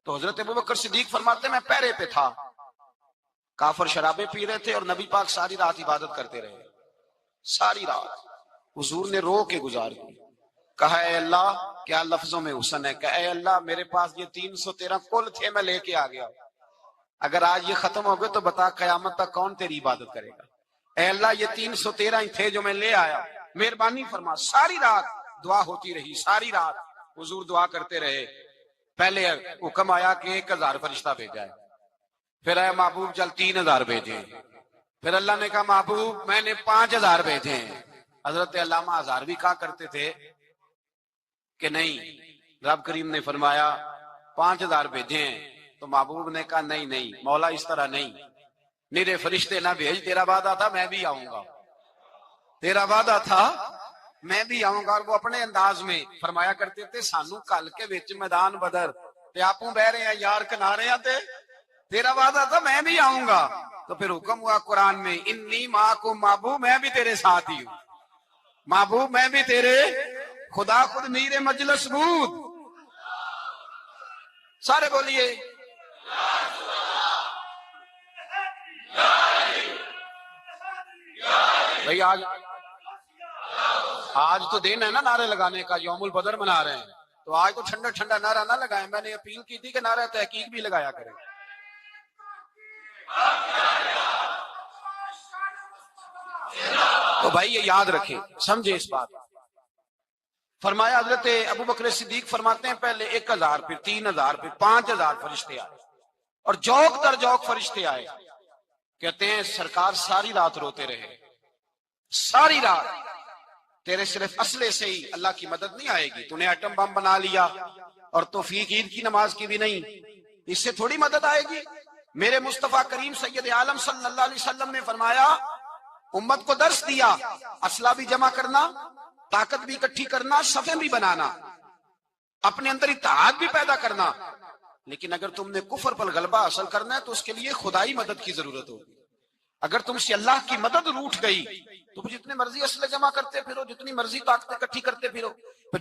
تو حضرت ابو بکر صدیق فرماتے میں پیرے پہ تھا، کافر شرابیں پی رہے تھے اور نبی پاک ساری رات عبادت کرتے رہے، ساری رات حضور نے رو کے گزار دی۔ کہا اے اللہ، کیا لفظوں میں حسن ہے، کہ اے اللہ میرے پاس یہ 313 کل تھے، میں لے کے آ گیا، اگر آج یہ ختم ہو گئے تو بتا قیامت تک کون تیری عبادت کرے گا۔ اے اللہ یہ 313 ہی تھے جو میں لے آیا، مہربانی فرما۔ ساری رات دعا ہوتی رہی، ساری رات حضور دعا کرتے رہے۔ پہلے حکم آیا کہ 1000 فرشتہ بھیجا ہے، پھر اے محبوب چل 3000 بھیجے، پھر اللہ نے کہا محبوب میں نے 5000 بھیجے ہیں۔ حضرت علامہ ہزاروی کہا کرتے تھے کہ نہیں، رب کریم نے فرمایا 5000 بھیجے ہیں، تو محبوب نے کہا نہیں نہیں مولا اس طرح نہیں، میرے فرشتے نہ بھیج، تیرا وعدہ تھا میں بھی آؤں گا، تیرا وعدہ تھا میں بھی آؤں گا۔ اور وہ اپنے انداز میں فرمایا کرتے تھے سانو کل کے وچ میدان بدر تے آپوں بہ رہے ہیں یار کنارے تے تیرا وعدہ تھا میں بھی آؤں گا۔ تو پھر حکم ہوا قرآن میں انی معکم، محبوب میں بھی تیرے ساتھ ہی ہوں، محبوب میں بھی تیرے، خدا خود میر مجلس بود، سارے بولیے بھائی آج تو دن ہے نا نعرے لگانے کا، یوم البدر منا رہے ہیں، تو آج تو ٹھنڈا ٹھنڈا نعرہ نہ لگائیں، میں نے اپیل کی تھی کہ نعرہ تحقیق بھی لگایا کریں۔ تو بھائی یہ یاد رکھیں، سمجھے اس بات، فرمایا حضرت ابو بکر صدیق فرماتے ہیں پہلے 1000 پھر 3000 پھر 5000 فرشتے آئے اور جوک در جوک فرشتے آئے. کہتے ہیں سرکار ساری رات روتے رہے, ساری رات. تیرے صرف اسلحے سے ہی اللہ کی مدد نہیں آئے گی, تو نے ایٹم بم بنا لیا اور توفیق عید کی نماز کی بھی نہیں, اس سے تھوڑی مدد آئے گی. میرے مصطفیٰ کریم سید عالم صلی اللہ علیہ وسلم نے فرمایا, امت کو درس دیا, اسلحہ بھی جمع کرنا, طاقت بھی اکٹھی کرنا, صفیں بھی بنانا, اپنے اندر اتحاد بھی پیدا کرنا, لیکن اگر تم نے کفر پر غلبہ حاصل کرنا ہے تو اس کے لیے خدائی مدد کی ضرورت ہوگی. اگر تم سے اللہ کی مدد روٹ گئی تو جتنے مرضی اسلحے جمع کرتے پھرو, جتنی مرضی طاقتیں اکٹھی کرتے پھرو,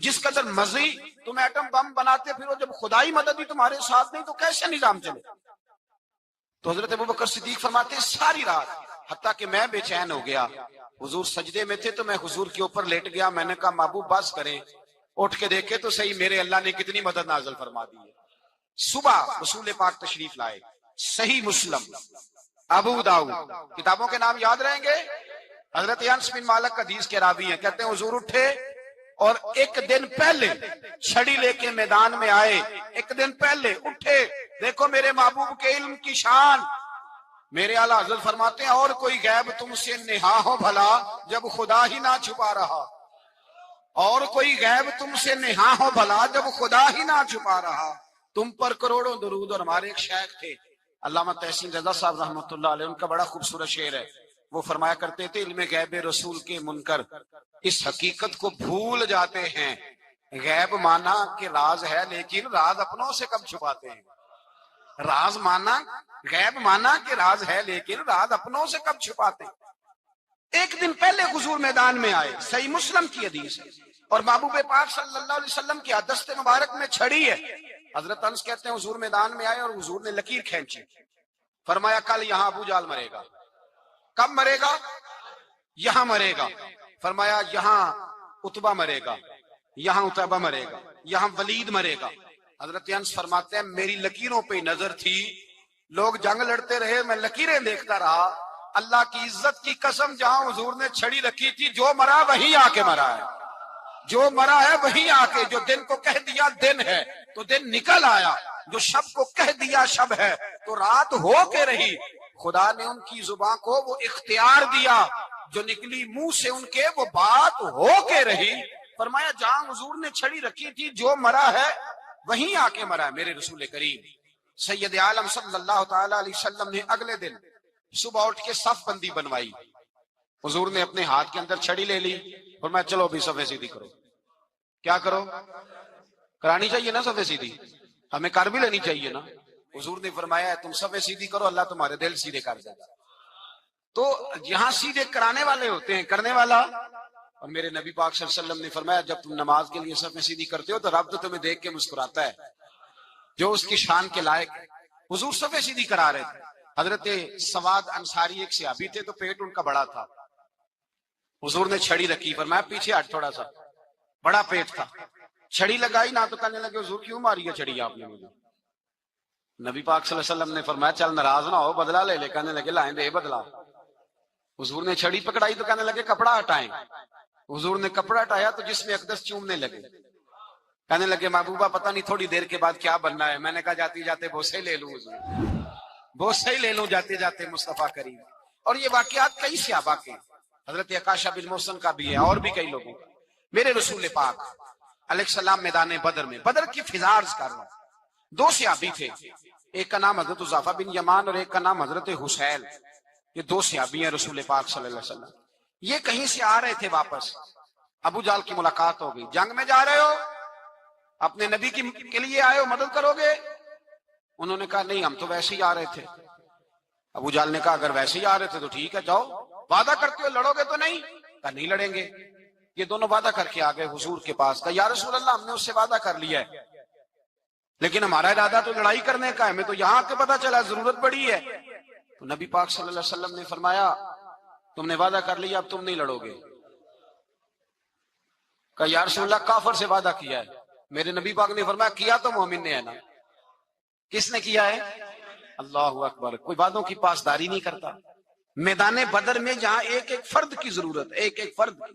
جس قدر مرضی تم ایٹم بم بناتے پھرو, جب خدائی مدد ہی تمہارے ساتھ نہیں تو کیسے نظام چلے. تو حضرت ابوبکر صدیق فرماتے ہیں ساری رات, حتیٰ کہ میں بے چین ہو گیا. حضور سجدے میں تھے تو میں حضور کے اوپر لیٹ گیا. میں نے کہا محبوب بس کریں, اٹھ کے دیکھے تو صحیح میرے اللہ نے کتنی مدد نازل فرما دی ہے. صبح رسول پاک تشریف لائے. صحیح مسلم, ابو داؤد, کتابوں کے نام یاد رہیں گے. حضرت انس بن مالک حدیث کے راوی ہیں, کہتے ہیں حضور اٹھے اور ایک دن پہلے چھڑی لے کے میدان میں آئے. ایک دن پہلے اٹھے, دیکھو میرے محبوب کے علم کی شان. میرے اعلیٰ حضرت فرماتے ہیں اور کوئی غیب تم سے نہا ہو بھلا جب خدا ہی نہ چھپا رہا, اور کوئی غیب تم سے نہا ہو بھلا جب خدا ہی نہ چھپا رہا. تم پر کروڑوں درود. اور ہمارے ایک شیخ تھے علامہ تحسین رضا صاحب رحمۃ اللہ علیہ, ان کا بڑا خوبصورت شعر ہے. وہ فرمایا کرتے تھے علم غیب رسول کے منکر اس حقیقت کو بھول جاتے ہیں, غیب مانا کہ راز ہے لیکن راز اپنوں سے کب چھپاتے ہیں. راز مانا, غیب مانا کہ راز ہے لیکن راز اپنوں سے کب چھپاتے ہیں. ایک دن پہلے حضور میدان میں آئے, صحیح مسلم کی حدیث ہے, اور محبوب پاک صلی اللہ علیہ وسلم کی دست مبارک میں چھڑی ہے. حضرت انس کہتے ہیں حضور میدان میں آئے اور حضور نے لکیر کھینچی. فرمایا کل یہاں ابو جال مرے گا. کب مرے گا؟ یہاں مرے گا. فرمایا یہاں عتبہ مرے گا, یہاں عتبہ مرے گا, یہاں ولید مرے گا. حضرت انس فرماتے ہیں میری لکیروں پہ نظر تھی, لوگ جنگ لڑتے رہے, میں لکیریں دیکھتا رہا. اللہ کی عزت کی قسم, جہاں حضور نے چھڑی رکھی تھی جو مرا وہیں آ کے مرا ہے, جو مرا ہے وہیں آ کے. جو دن کو کہہ دیا دن ہے تو دن نکل آیا, جو شب کو کہہ دیا شب ہے تو رات ہو کے رہی. خدا نے ان کی زبان کو وہ اختیار دیا, جو نکلی منہ سے ان کے وہ بات ہو کے رہی. فرمایا جہاں حضور نے چھڑی رکھی تھی جو مرا ہے وہیں آ کے مرا ہے میرے رسول کریم سید عالم صلی اللہ تعالی علیہ وسلم نے. اگلے دن صبح اٹھ کے صف بندی بنوائی. حضور نے اپنے ہاتھ کے اندر چھڑی لے لی, فرمایا چلو ابھی صفیں سیدھی کرو. کیا کرو؟ کرانی چاہیے نا صفیں سیدھی, ہمیں کر بھی لینی چاہیے نا. حضور نے فرمایا تم صفیں سیدھی کرو, اللہ تمہارے دل سیدھے کر دے گا. تو یہاں سیدھے کرانے والے ہوتے ہیں, کرنے والا. اور میرے نبی پاک صلی اللہ علیہ وسلم نے فرمایا جب تم نماز کے لیے صفیں سیدھی کرتے ہو تو رب تو تمہیں دیکھ کے مسکراتا ہے, جو اس کی شان کے لائق ہے. حضور صفیں سیدھی کرا رہے تھے. حضرت سواد انصاری ایک صحابی تھے, تو پیٹ ان کا بڑا تھا. حضور نے چھڑی رکھی, فرمایا پیچھے ہٹ تھوڑا سا, بڑا پیٹ تھا. چھڑی لگائی نہ تو کہنے لگے حضور کیوں ماری ہے چھڑی آپ نے مجھے. نبی پاک صلی اللہ علیہ وسلم نے فرمایا چل ناراض نہ ہو, بدلہ لے لے. کہنے لگے لائیں دے بدلہ. حضور نے چھڑی پکڑائی تو کہنے لگے کپڑا ہٹائیں. حضور نے کپڑا ہٹایا تو جس میں اقدس چومنے لگے. کہنے لگے محبوبہ پتہ نہیں تھوڑی دیر کے بعد کیا بننا ہے. میں نے کہا جاتے جاتے بوسے لے لوں حضور, بوسے لے لوں جاتے جاتے مصطفیٰ کریم. اور یہ واقعات کئی صحابہ کے, حضرت عکاشہ بن محسن کا بھی ہے اور بھی کئی لوگوں کا. میرے رسول پاک علیہ السلام میدان بدر میں, بدر کی فضا عرض کر رہا ہوں. 2 صحابی تھے, ایک کا نام حضرت حذیفہ بن یمان اور ایک کا نام حضرت حسیل. یہ 2 صحابی ہیں رسول پاک صلی اللہ علیہ وسلم. یہ کہیں سے آ رہے تھے واپس, ابو جال کی ملاقات ہو گئی. جنگ میں جا رہے ہو, اپنے نبی کے لیے آئے ہو, مدد کرو گے؟ انہوں نے کہا نہیں ہم تو ویسے ہی آ رہے تھے. ابو جال نے کہا اگر ویسے ہی آ رہے تھے تو ٹھیک ہے جاؤ, وعدہ کرتے ہو لڑو گے تو نہیں؟ کہا نہیں لڑیں گے. یہ دونوں وعدہ کر کے آ گئے حضور کے پاس. کہا یا رسول اللہ ہم نے اس سے وعدہ کر لیا ہے, لیکن ہمارا ارادہ تو لڑائی کرنے کا ہے, ہمیں تو یہاں کے پتا چلا ضرورت پڑی ہے. تو نبی پاک صلی اللہ علیہ وسلم نے فرمایا تم نے وعدہ کر لیا, اب تم نہیں لڑو گے. کہا یا رسول اللہ کافر سے وعدہ کیا ہے. میرے نبی پاک نے فرمایا کیا تو مومن نے ہے نا. کس نے کیا ہے؟ اللہ اکبر. کوئی وعدوں کی پاسداری نہیں کرتا. میدان بدر میں جہاں ایک ایک فرد کی ضرورت, ایک ایک فرد کی,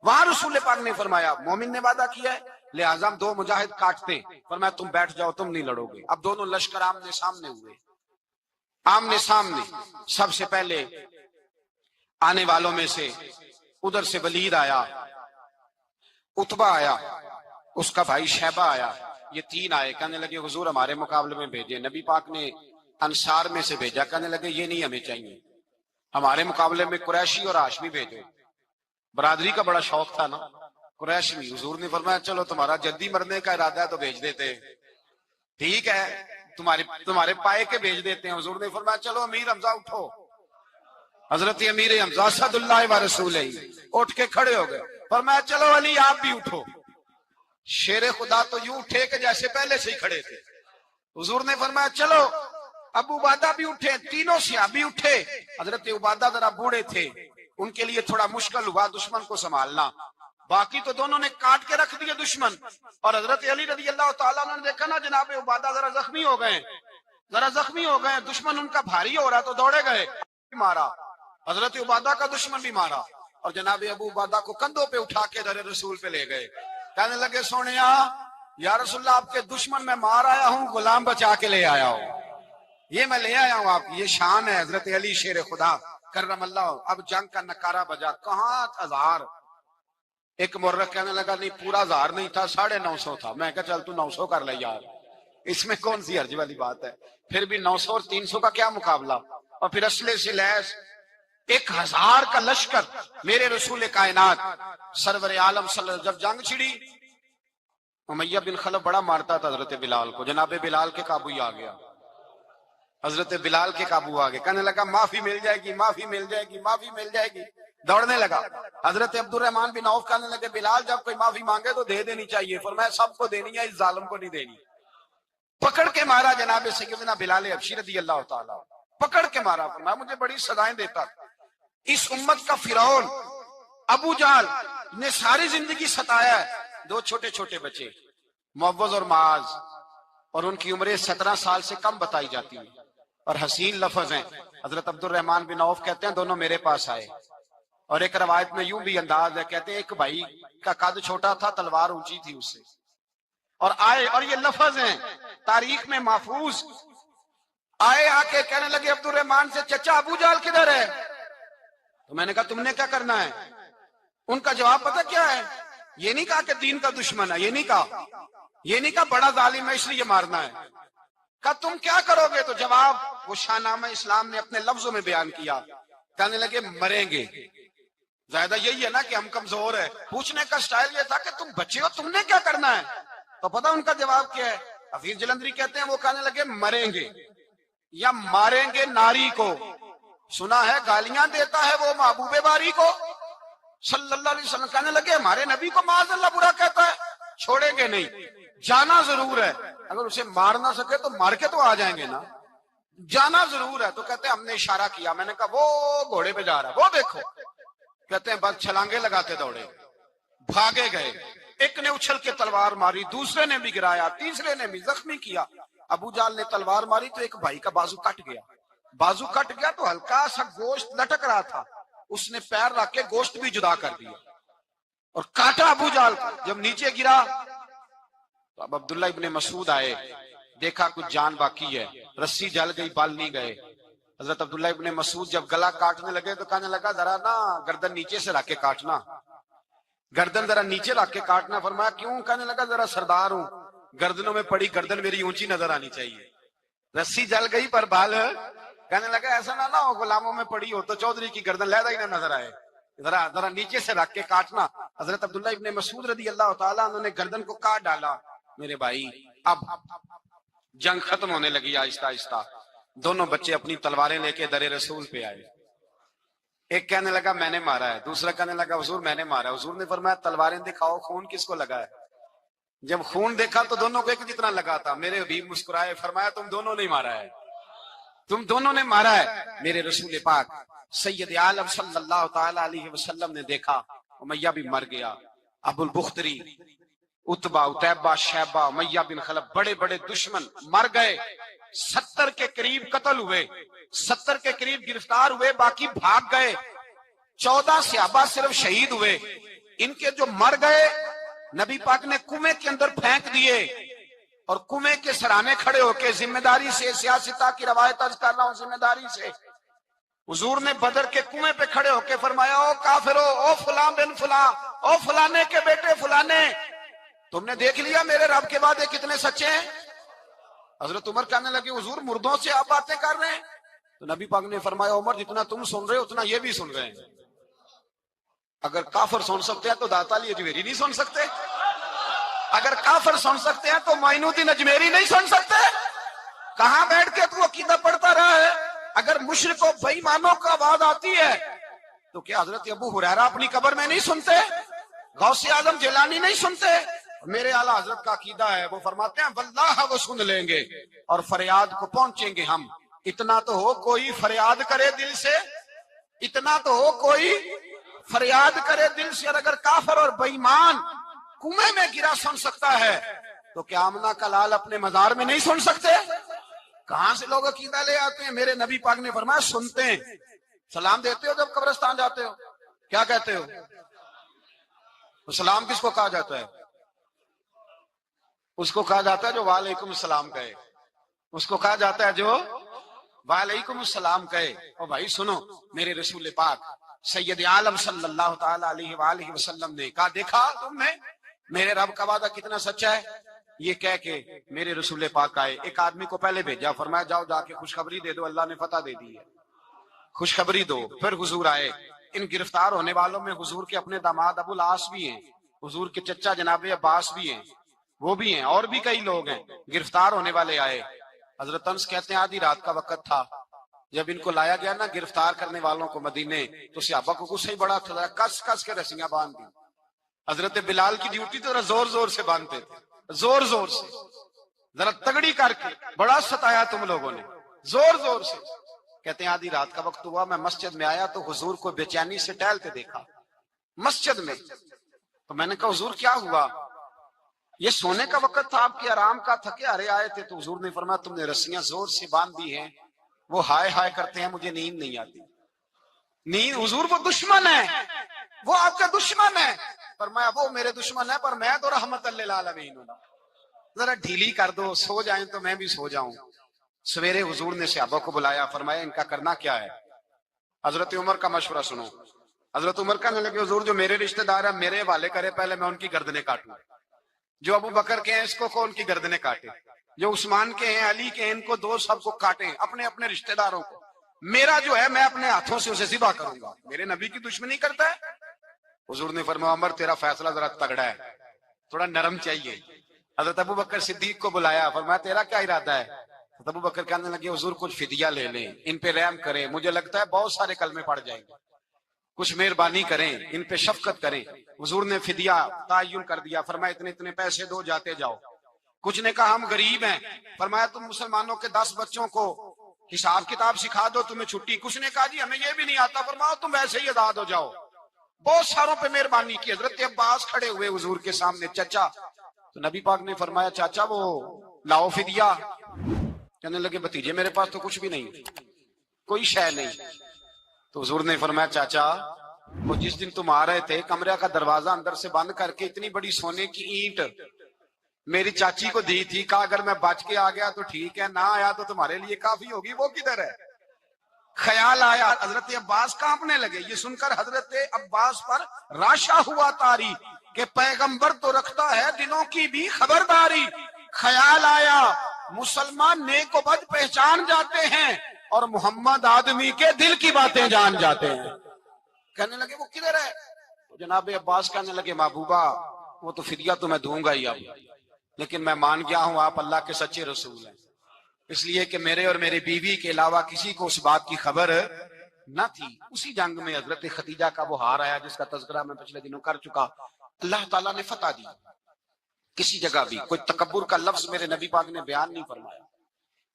وہاں رسول پاک نے فرمایا مومن نے وعدہ کیا ہے لہذا ہم دو مجاہد کاٹتے، فرمایا تم بیٹھ جاؤ، تم نہیں لڑو گے۔ اب دونوں لشکر آمنے سامنے ہوئے، آمنے سامنے۔ سب سے پہلے آنے والوں میں سے ادھر سے ولید آیا، عتبہ آیا، اس کا بھائی شیبہ آیا، یہ تین آئے۔ کہنے لگے حضور ہمارے مقابلے میں بھیجے۔ نبی پاک نے انصار میں سے بھیجا، کہنے لگے یہ نہیں ہمیں چاہیے، ہمارے مقابلے میں قریشی اور ہاشمی بھیجو۔ برادری کا بڑا شوق تھا نا قریشی۔ حضور نے فرمایا چلو تمہارا جلدی مرنے کا ارادہ ہے تو بھیج دیتے، ٹھیک ہے تمہارے پائے کے بھیج دیتے ہیں۔ حضور نے فرمایا چلو امیر حمزہ اٹھو۔ حضرت امیر حمزہ اسد اللہ و رسولہ اٹھ کے کھڑے ہو گئے، فرمایا چلو علی آپ بھی اٹھو۔ شیر خدا تو یوں اٹھے کہ جیسے پہلے سے ہی کھڑے تھے۔ حضور نے فرمایا چلو ابو عبادہ بھی اٹھے، تینوں صحابی اٹھے۔ حضرت عبادہ ذرا بوڑھے تھے، ان کے لیے تھوڑا مشکل ہوا دشمن کو سنبھالنا، باقی تو دونوں نے کاٹ کے رکھ دیے دشمن۔ اور حضرت علی رضی اللہ تعالیٰ عنہ نے دیکھا نا جناب عبادہ ذرا زخمی ہو گئے، دشمن ان کا بھاری ہو رہا تو دوڑے گئے، مارا۔ حضرت عبادہ کا دشمن بھی مارا، اور جناب ابو عبادہ کو کندھوں پہ اٹھا کے در رسول پہ لے گئے۔ کہنے لگے سونیا یا رسول اللہ آپ کے دشمن میں مار آیا ہوں، غلام بچا کے لے آیا ہوں، یہ میں لے آیا ہوں آپ کی، یہ شان ہے حضرت علی شیر خدا کرم اللہ۔ اب جنگ کا نکارہ بجا، کہاں 1000؟ ایک مرخ کہنے لگا نہیں پورا 1000 نہیں تھا، 950 تھا۔ میں کہا چل تو 900 کر لے یار، اس میں کون سی حرج والی بات ہے، پھر بھی 900 اور 300 کا کیا مقابلہ۔ اور پھر اسلحے سے لیس 1000 کا لشکر میرے رسول کائنات سرور عالم صلی اللہ علیہ وسلم۔ جب جنگ چھڑی امیہ بن خلف بڑا مارتا تھا حضرت بلال کو، جناب بلال کے قابو ہی آ گیا، حضرت بلال کے قابو آ گئے۔ کہنے لگا معافی مل جائے گی، معافی مل جائے گی، معافی مل جائے گی، دوڑنے لگا۔ حضرت عبد الرحمن بن عوف کہنے لگے بلال جب کوئی معافی مانگے تو دے دینی چاہیے، فرمایا سب کو دینی ہے، اس ظالم کو نہیں دینی۔ پکڑ کے مارا جناب سیدنا بلال حبشی رضی اللہ تعالیٰ، پکڑ کے مارا، فرمایا مجھے بڑی سزائیں دیتا۔ اس امت کا فرعون ابو جہل نے ساری زندگی ستایا ہے۔ دو چھوٹے چھوٹے بچے معوذ اور معاذ، اور ان کی عمریں 17 سال سے کم بتائی جاتی ہیں، اور حسین لفظ ہیں۔ حضرت عبد الرحمن بن عوف کہتے ہیں دونوں میرے پاس آئے، اور ایک روایت میں یوں بھی انداز ہے، کہتے ہیں ایک بھائی کا قد چھوٹا تھا، تلوار اونچی تھی اس سے، اور آئے، اور یہ لفظ ہیں تاریخ میں محفوظ۔ آئے آ کے کہنے لگے عبد الرحمن سے چچا ابو جہل کدھر ہے؟ تو میں نے کہا تم نے کیا کرنا ہے؟ ان کا جواب پتہ کیا ہے؟ یہ نہیں کہا کہ دین کا دشمن ہے، یہ نہیں کہا بڑا ظالم ہے اس لیے مارنا ہے، کہا تم کیا کرو گے؟ تو جواب وہ شاہنامہ اسلام نے اپنے لفظوں میں بیان کیا، کہنے لگے مریں گے۔ زیادہ یہی ہے نا کہ ہم کمزور ہے، پوچھنے کا سٹائل یہ تھا کہ تم بچے ہو، تم نے کیا کرنا ہے؟ تو پتہ ان کا جواب کیا ہے؟ حفیظ جلندری کہتے ہیں وہ کہنے لگے مریں گے یا ماریں گے ناری کو، سنا ہے گالیاں دیتا ہے وہ محبوب باری کو صلی اللہ علیہ وسلم۔ کہنے لگے ہمارے نبی کو معاذ اللہ برا کہتا ہے، چھوڑیں گے نہیں، جانا ضرور ہے، اگر اسے مار نہ سکے تو مار کے تو آ جائیں گے نا، جانا ضرور ہے۔ تو کہتے ہیں ہم نے اشارہ کیا، میں نے کہا وہ گھوڑے پہ جا رہا ہے وہ دیکھو، کہتے ہیں بس چھلانگے لگاتے دوڑے، بھاگے گئے، ایک نے اچھل کے تلوار ماری، دوسرے نے بھی گرایا، تیسرے نے بھی زخمی کیا۔ ابو جہل نے تلوار ماری تو ایک بھائی کا بازو کٹ گیا تو ہلکا سا گوشت لٹک رہا تھا، اس نے پیر رکھ کے گوشت بھی جدا کر دیا اور کاٹا ابو جہل کو۔ جب نیچے گرا تو اب عبداللہ ابن مسعود آئے، دیکھا کچھ جان باقی ہے، رسی جل گئی، بال نہیں گئے۔ حضرت عبداللہ ابن مسعود جب گلا کاٹنے لگے تو کہنے لگا ذرا نا گردن نیچے سے رکھ کے کاٹنا، گردن ذرا نیچے رکھ کے کاٹنا۔ فرمایا کیوں؟ کہنے لگا ذرا سردار ہوں، گردنوں میں پڑی گردن میری اونچی نظر آنی چاہیے، رسی جل گئی پر بال، کہنے لگا ایسا نہ ہو غلاموں میں پڑی ہو تو چودھری کی گردن لہدہ ہی نہ نظر آئے، ذرا نیچے سے رکھ کے کاٹنا۔ حضرت عبداللہ ابن مسعود رضی اللہ تعالیٰ انہوں نے گردن کو کاٹ ڈالا۔ میرے بھائی اب جنگ ختم ہونے لگی آہستہ آہستہ، دونوں بچے اپنی تلواریں لے کے در رسول پہ آئے۔ ایک کہنے لگا میں نے مارا ہے، دوسرا کہنے لگا حضور میں نے مارا ہے۔ حضور نے فرمایا تلواریں دکھاؤ، خون کس کو لگا ہے؟ جب خون دیکھا تو دونوں کو ایک جتنا لگا تھا۔ میرے حبیب مسکرائے، فرمایا تم دونوں نے مارا ہے، تم دونوں نے مارا ہے۔ میرے رسول پاک سید عالم صلی اللہ تعالی علیہ وسلم نے دیکھا امیہ بھی مر گیا، ابو البختری، عتبہ، عتیبہ، شیبہ، امیہ بن خلف، بڑے بڑے دشمن مر گئے، 70 کے قریب قتل ہوئے، 70 کے قریب گرفتار ہوئے، باقی بھاگ گئے، 14 صحابہ صرف شہید ہوئے۔ ان کے جو مر گئے نبی پاک نے کنویں کے اندر پھینک دیے، اور کنویں کے سرانے کھڑے ہو کے ذمہ داری سے، سیاستہ کی روایت عرض کر رہا ہوں، ذمہ داری سے حضور نے بدر کے کنویں پہ کھڑے ہو کے فرمایا، او کافرو، او فلاں بن فلاں، او فلانے کے بیٹے فلانے، تم نے دیکھ لیا میرے رب کے وعدے کتنے سچے ہیں؟ حضرت عمر کہنے لگے، حضور مردوں سے آپ باتیں کر رہے ہیں؟ تو نبی پاک نے فرمایا، عمر جتنا تم سن رہے ہو اتنا یہ بھی سن رہے ہیں۔ اگر کافر سن سکتے ہیں تو داتا علی اجمیری نہیں سن سکتے؟ اگر کافر سن سکتے ہیں تو معین الدین اجمیری نہیں سن سکتے؟ کہاں بیٹھ کے تو عقیدہ پڑھتا رہا ہے؟ اگر مشرک و بے ایمانوں کا آواز آتی ہے تو کیا حضرت ابو ہریرہ اپنی قبر میں نہیں سنتے؟ غوث اعظم جیلانی نہیں سنتے؟ میرے اعلیٰ حضرت کا عقیدہ ہے، وہ فرماتے ہیں واللہ وہ سن لیں گے اور فریاد کو پہنچیں گے ہم۔ اتنا تو ہو کوئی فریاد کرے دل سے، اتنا تو ہو کوئی فریاد کرے دل سے۔ اور اگر کافر اور بے ایمان کنویں میں گرا سن سکتا ہے تو کیا آمنہ کا لال اپنے مزار میں نہیں سن سکتے؟ کہاں سے لوگ عقیدہ لے آتے ہیں؟ میرے نبی پاک نے فرمایا سنتے ہیں۔ سلام دیتے ہو جب قبرستان جاتے ہو؟ کیا کہتے ہو؟ سلام کس کو کہا جاتا ہے؟ اس کو کہا جاتا ہے جو وعلیکم السلام کہے، اس کو کہا جاتا ہے جو وعلیکم السلام کہے۔ اور بھائی سنو، میرے رسول پاک سید عالم صلی اللہ تعالی علیہ وآلہ وسلم نے کہا، دیکھا تم نے میرے رب کا وعدہ کتنا سچا ہے؟ یہ کہہ کے میرے رسول پاک آئے، ایک آدمی کو پہلے بھیجا، فرمایا جاؤ جا کے خوشخبری دے دو، اللہ نے فتح دے دی ہے، خوشخبری دو۔ پھر حضور آئے، ان گرفتار ہونے والوں میں حضور کے اپنے داماد ابو العاص بھی ہیں، حضور کے چچا جناب عباس بھی ہیں، وہ بھی ہیں، اور بھی کئی لوگ ہیں گرفتار ہونے والے آئے۔ حضرت انس کہتے ہیں آدھی رات کا وقت تھا، جب ان کو لایا گیا نا گرفتار کرنے والوں کو مدینے، تو صحابہ کو غصہ ہی بڑا تھا، کس کس کے رسیاں باندھ دی۔ حضرت بلال کی ڈیوٹی تو زور زور سے باندھتے تھے، زور زور سے، ذرا تگڑی کر کے، بڑا ستایا تم لوگوں نے، زور زور سے۔ کہتے ہیں آدھی رات کا وقت ہوا، میں مسجد میں آیا تو حضور کو بے چینی سے ٹہلتے دیکھا مسجد میں۔ تو میں نے کہا حضور کیا ہوا؟ یہ سونے کا وقت تھا، آپ کی آرام کا، تھکے ہارے آئے تھے۔ تو حضور نے فرمایا تم نے رسیاں زور سے باندھ دی ہیں، وہ ہائے ہائے کرتے ہیں، مجھے نیند نہیں آتی۔ نیند حضور وہ دشمن ہے، وہ آپ کا دشمن ہے۔ فرمایا وہ میرے دشمن ہے پر میں تو رحمت للعالمین ہوں، ذرا ڈھیلی کر دو، سو جائیں تو میں بھی سو جاؤں۔ سویرے حضور نے صحابہ کو بلایا، فرمایا ان کا کرنا کیا ہے؟ حضرت عمر کا مشورہ سنو۔ حضرت عمر کہنے لگے حضور جو میرے رشتہ دار ہیں میرے حوالے کرے، پہلے میں ان کی گردنیں کاٹوں، جو ابو بکر کے ہیں اس کو ان کی گردنیں کاٹے، جو عثمان کے ہیں علی کے ہیں ان کو دو، سب کو کاٹیں، اپنے اپنے رشتہ داروں کو۔ میرا جو ہے میں اپنے ہاتھوں سے اسے ذبح کروں گا، میرے نبی کی دشمنی کرتا ہے۔ حضور نے فرمایا عمر تیرا فیصلہ ذرا تگڑا ہے، تھوڑا نرم چاہیے۔ حضرت ابو بکر صدیق کو بلایا، فرمایا تیرا کیا ارادہ ہے؟ حضرت ابو بکر کہنے لگے حضور کچھ فدیہ لے لیں، ان پہ رحم کریں، مجھے لگتا ہے بہت سارے کلمے پڑ جائیں گے، کچھ مہربانی کریں، ان پہ شفقت کریں۔ حضور نے فدیہ تعین کر دیا، فرمایا اتنے اتنے پیسے دو، جاتے جاؤ۔ کچھ نے کہا ہم غریب ہیں، فرمایا تم مسلمانوں کے 10 بچوں کو حساب کتاب سکھا دو، تمہیں چھٹی۔ کچھ نے کہا جی ہمیں یہ بھی نہیں آتا، فرمایا تم ویسے ہی آزاد ہو جاؤ۔ بہت ساروں پہ مہربانی کی۔ حضرت عباس کھڑے ہوئے حضور کے سامنے، چچا، تو نبی پاک نے فرمایا چاچا وہ لاؤ فدیہ۔ کہنے لگے بھتیجے میرے پاس تو کچھ بھی نہیں، کوئی شے نہیں۔ تو حضور نے فرمایا چاچا وہ جس دن تم آ رہے تھے کمرے کا دروازہ اندر سے بند کر کے اتنی بڑی سونے کی اینٹ میری چاچی کو دی تھی، کہا اگر میں بچ کے آ گیا تو ٹھیک ہے، نہ آیا تو تمہارے لیے کافی ہوگی، وہ کدھر ہے؟ خیال آیا، حضرت عباس کانپنے لگے۔ یہ سن کر حضرت عباس پر راشا ہوا طاری کہ پیغمبر تو رکھتا ہے دلوں کی بھی خبرداری۔ خیال آیا مسلمان نیک و بد پہچان جاتے ہیں اور محمد آدمی کے دل کی باتیں جان جاتے ہیں۔ کہنے لگے وہ کدھر ہے؟ جناب عباس کہنے لگے محبوبہ وہ تو فدیہ تو میں دوں گا ہی اب، لیکن میں مان گیا ہوں آپ اللہ کے سچے رسول ہیں، اس لیے کہ میرے اور میرے بیوی کے علاوہ کسی کو اس بات کی خبر نہ تھی۔ اسی جنگ میں حضرت خدیجہ کا وہ ہار آیا جس کا تذکرہ میں پچھلے دنوں کر چکا، اللہ تعالیٰ نے فتح دی۔ کسی جگہ بھی کوئی تکبر کا لفظ میرے نبی پاک نے بیان نہیں فرمایا،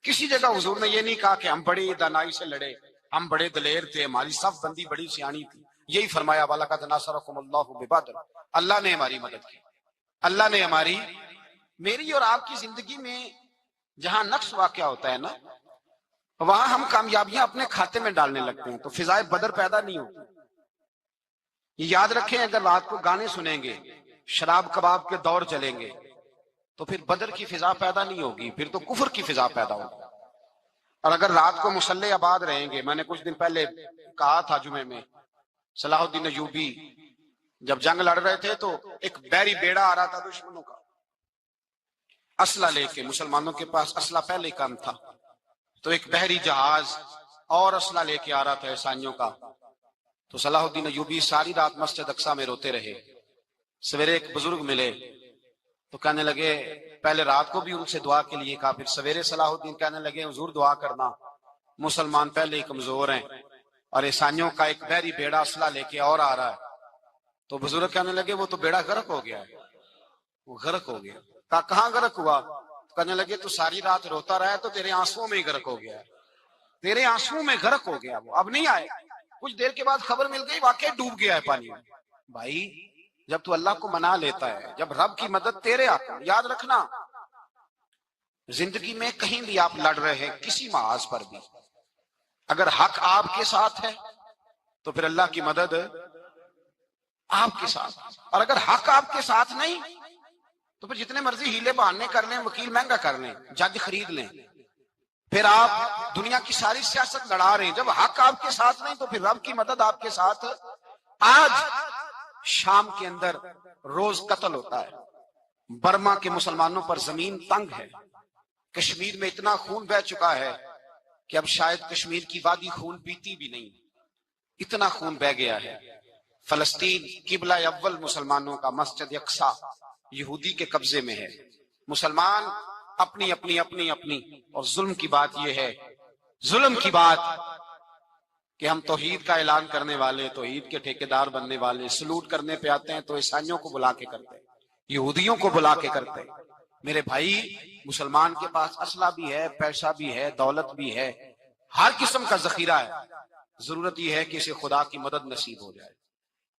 کسی جگہ حضور نے یہ نہیں کہا کہ ہم بڑی دانائی سے لڑے، ہم بڑے دلیر تھے، ہماری صف بندی بڑی سیانی تھی۔ یہی فرمایا وَلَقَدْ نَصَرَكُمُ اللَّهُ بِبَدْرٍ، اللہ نے ہماری مدد کی، اللہ نے ہماری۔ میری اور آپ کی زندگی میں جہاں نقص واقع ہوتا ہے نا، وہاں ہم کامیابیاں اپنے کھاتے میں ڈالنے لگتے ہیں تو فضائے بدر پیدا نہیں ہوتی۔ یہ یاد رکھیں، اگر رات کو گانے سنیں گے، شراب کباب کے دور چلیں گے، تو پھر بدر کی فضا پیدا نہیں ہوگی، پھر تو کفر کی فضا پیدا ہوگی۔ اور اگر رات کو مصلی آباد رہیں گے، میں نے کچھ دن پہلے کہا تھا جمعے میں، صلاح الدین ایوبی جب جنگ لڑ رہے تھے تو ایک بحری بیڑا آ رہا تھا دشمنوں کا، اسلحہ لے کے، مسلمانوں کے پاس اسلحہ پہلے کم تھا، تو ایک بحری جہاز اور اسلحہ لے کے آ رہا تھا عیسائیوں کا، تو صلاح الدین ایوبی ساری رات مسجد اقصی میں روتے رہے۔ سویرے ایک بزرگ ملے تو کہنے لگے، پہلے رات کو بھی ان سے دعا کے لیے کہا، پھر سویرے صلاح الدین کہنے لگے حضور دعا کرنا، مسلمان پہلے ہی کمزور ہیں اور عیسائیوں کا ایک بحری بیڑا اسلحہ لے کے اور آ رہا ہے۔ تو بزرگ کہنے لگے وہ تو بیڑا غرق ہو گیا ہے، وہ غرق ہو گیا۔ کہا کہاں غرق ہوا؟ کہنے لگے تو ساری رات روتا رہا ہے تو تیرے آنسوؤں میں ہی غرق ہو گیا ہے، تیرے آنسوؤں میں غرق ہو گیا، وہ اب نہیں آئے۔ کچھ دیر کے بعد خبر مل گئی واقعی ڈوب گیا ہے پانی میں۔ بھائی جب تو اللہ کو منا لیتا ہے، جب رب کی مدد تیرے آتا ہے، یاد رکھنا زندگی میں کہیں بھی آپ لڑ رہے ہیں، کسی محاذ پر بھی، اگر حق آپ کے ساتھ ہے تو پھر اللہ کی مدد آپ کے ساتھ، اور اگر حق آپ کے ساتھ نہیں تو پھر جتنے مرضی ہیلے بہانے کر لیں، وکیل مہنگا کر لیں، جج خرید لیں، پھر آپ دنیا کی ساری سیاست لڑا رہے ہیں، جب حق آپ کے ساتھ نہیں تو پھر رب کی مدد آپ کے ساتھ۔ آج شام کے اندر روز قتل ہوتا ہے، برما کے مسلمانوں پر زمین تنگ ہے، کشمیر میں اتنا خون بہہ چکا ہے کہ اب شاید کشمیر کی وادی خون پیتی بھی نہیں، اتنا خون بہہ گیا ہے۔ فلسطین قبلہ اول مسلمانوں کا مسجد اقصی یہودی کے قبضے میں ہے، مسلمان اپنی اپنی اپنی اپنی، اور ظلم کی بات یہ ہے، ظلم کی بات کہ ہم توحید کا اعلان کرنے والے، توحید کے ٹھیکیدار بننے والے، سلوٹ کرنے پہ آتے ہیں تو عیسائیوں کو بلا کے کرتے ہیں، یہودیوں کو بلا کے کرتے ہیں۔ میرے بھائی مسلمان کے پاس اسلحہ بھی ہے، پیسہ بھی ہے، دولت بھی ہے، ہر قسم کا ذخیرہ ہے، ضرورت یہ ہے کہ اسے خدا کی مدد نصیب ہو جائے۔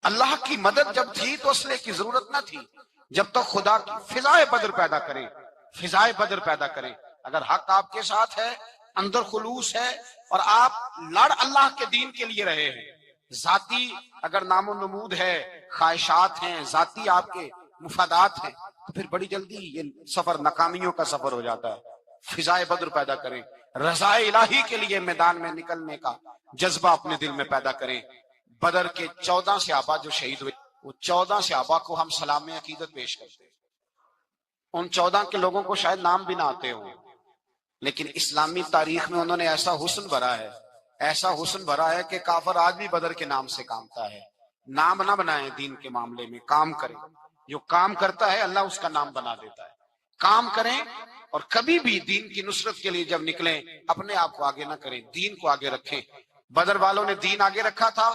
اللہ کی مدد جب تھی تو اسلحے کی ضرورت نہ تھی، جب تک خدا کی فضائے بدر پیدا کریں، فضائے بدر پیدا کریں۔ اگر حق آپ کے ساتھ ہے، اندر خلوص ہے، اور آپ لڑ اللہ کے دین کے لیے رہے ہیں، ذاتی اگر نام و نمود ہے، خواہشات ہیں، ذاتی آپ کے مفادات ہیں، تو پھر بڑی جلدی یہ سفر ناکامیوں کا سفر ہو جاتا ہے۔ فضائے بدر پیدا کریں، رضا الہی کے لیے میدان میں نکلنے کا جذبہ اپنے دل میں پیدا کریں۔ بدر کے 14 صحابہ جو شہید ہوئے، وہ 14 صحابہ کو ہم سلام عقیدت پیش کرتے ہیں۔ ان 14 کے لوگوں کو شاید نام بھی نہ آتے ہوں، لیکن اسلامی تاریخ میں انہوں نے ایسا حسن بھرا ہے، ایسا حسن بھرا ہے کہ کافر آج بھی بدر کے نام سے کامتا ہے۔ نام نہ بنائیں دین کے معاملے میں، کام کریں، جو کام کرتا ہے اللہ اس کا نام بنا دیتا ہے۔ کام کریں، اور کبھی بھی دین کی نصرت کے لیے جب نکلیں اپنے آپ کو آگے نہ کریں، دین کو آگے رکھیں۔ بدر والوں نے دین آگے رکھا تھا،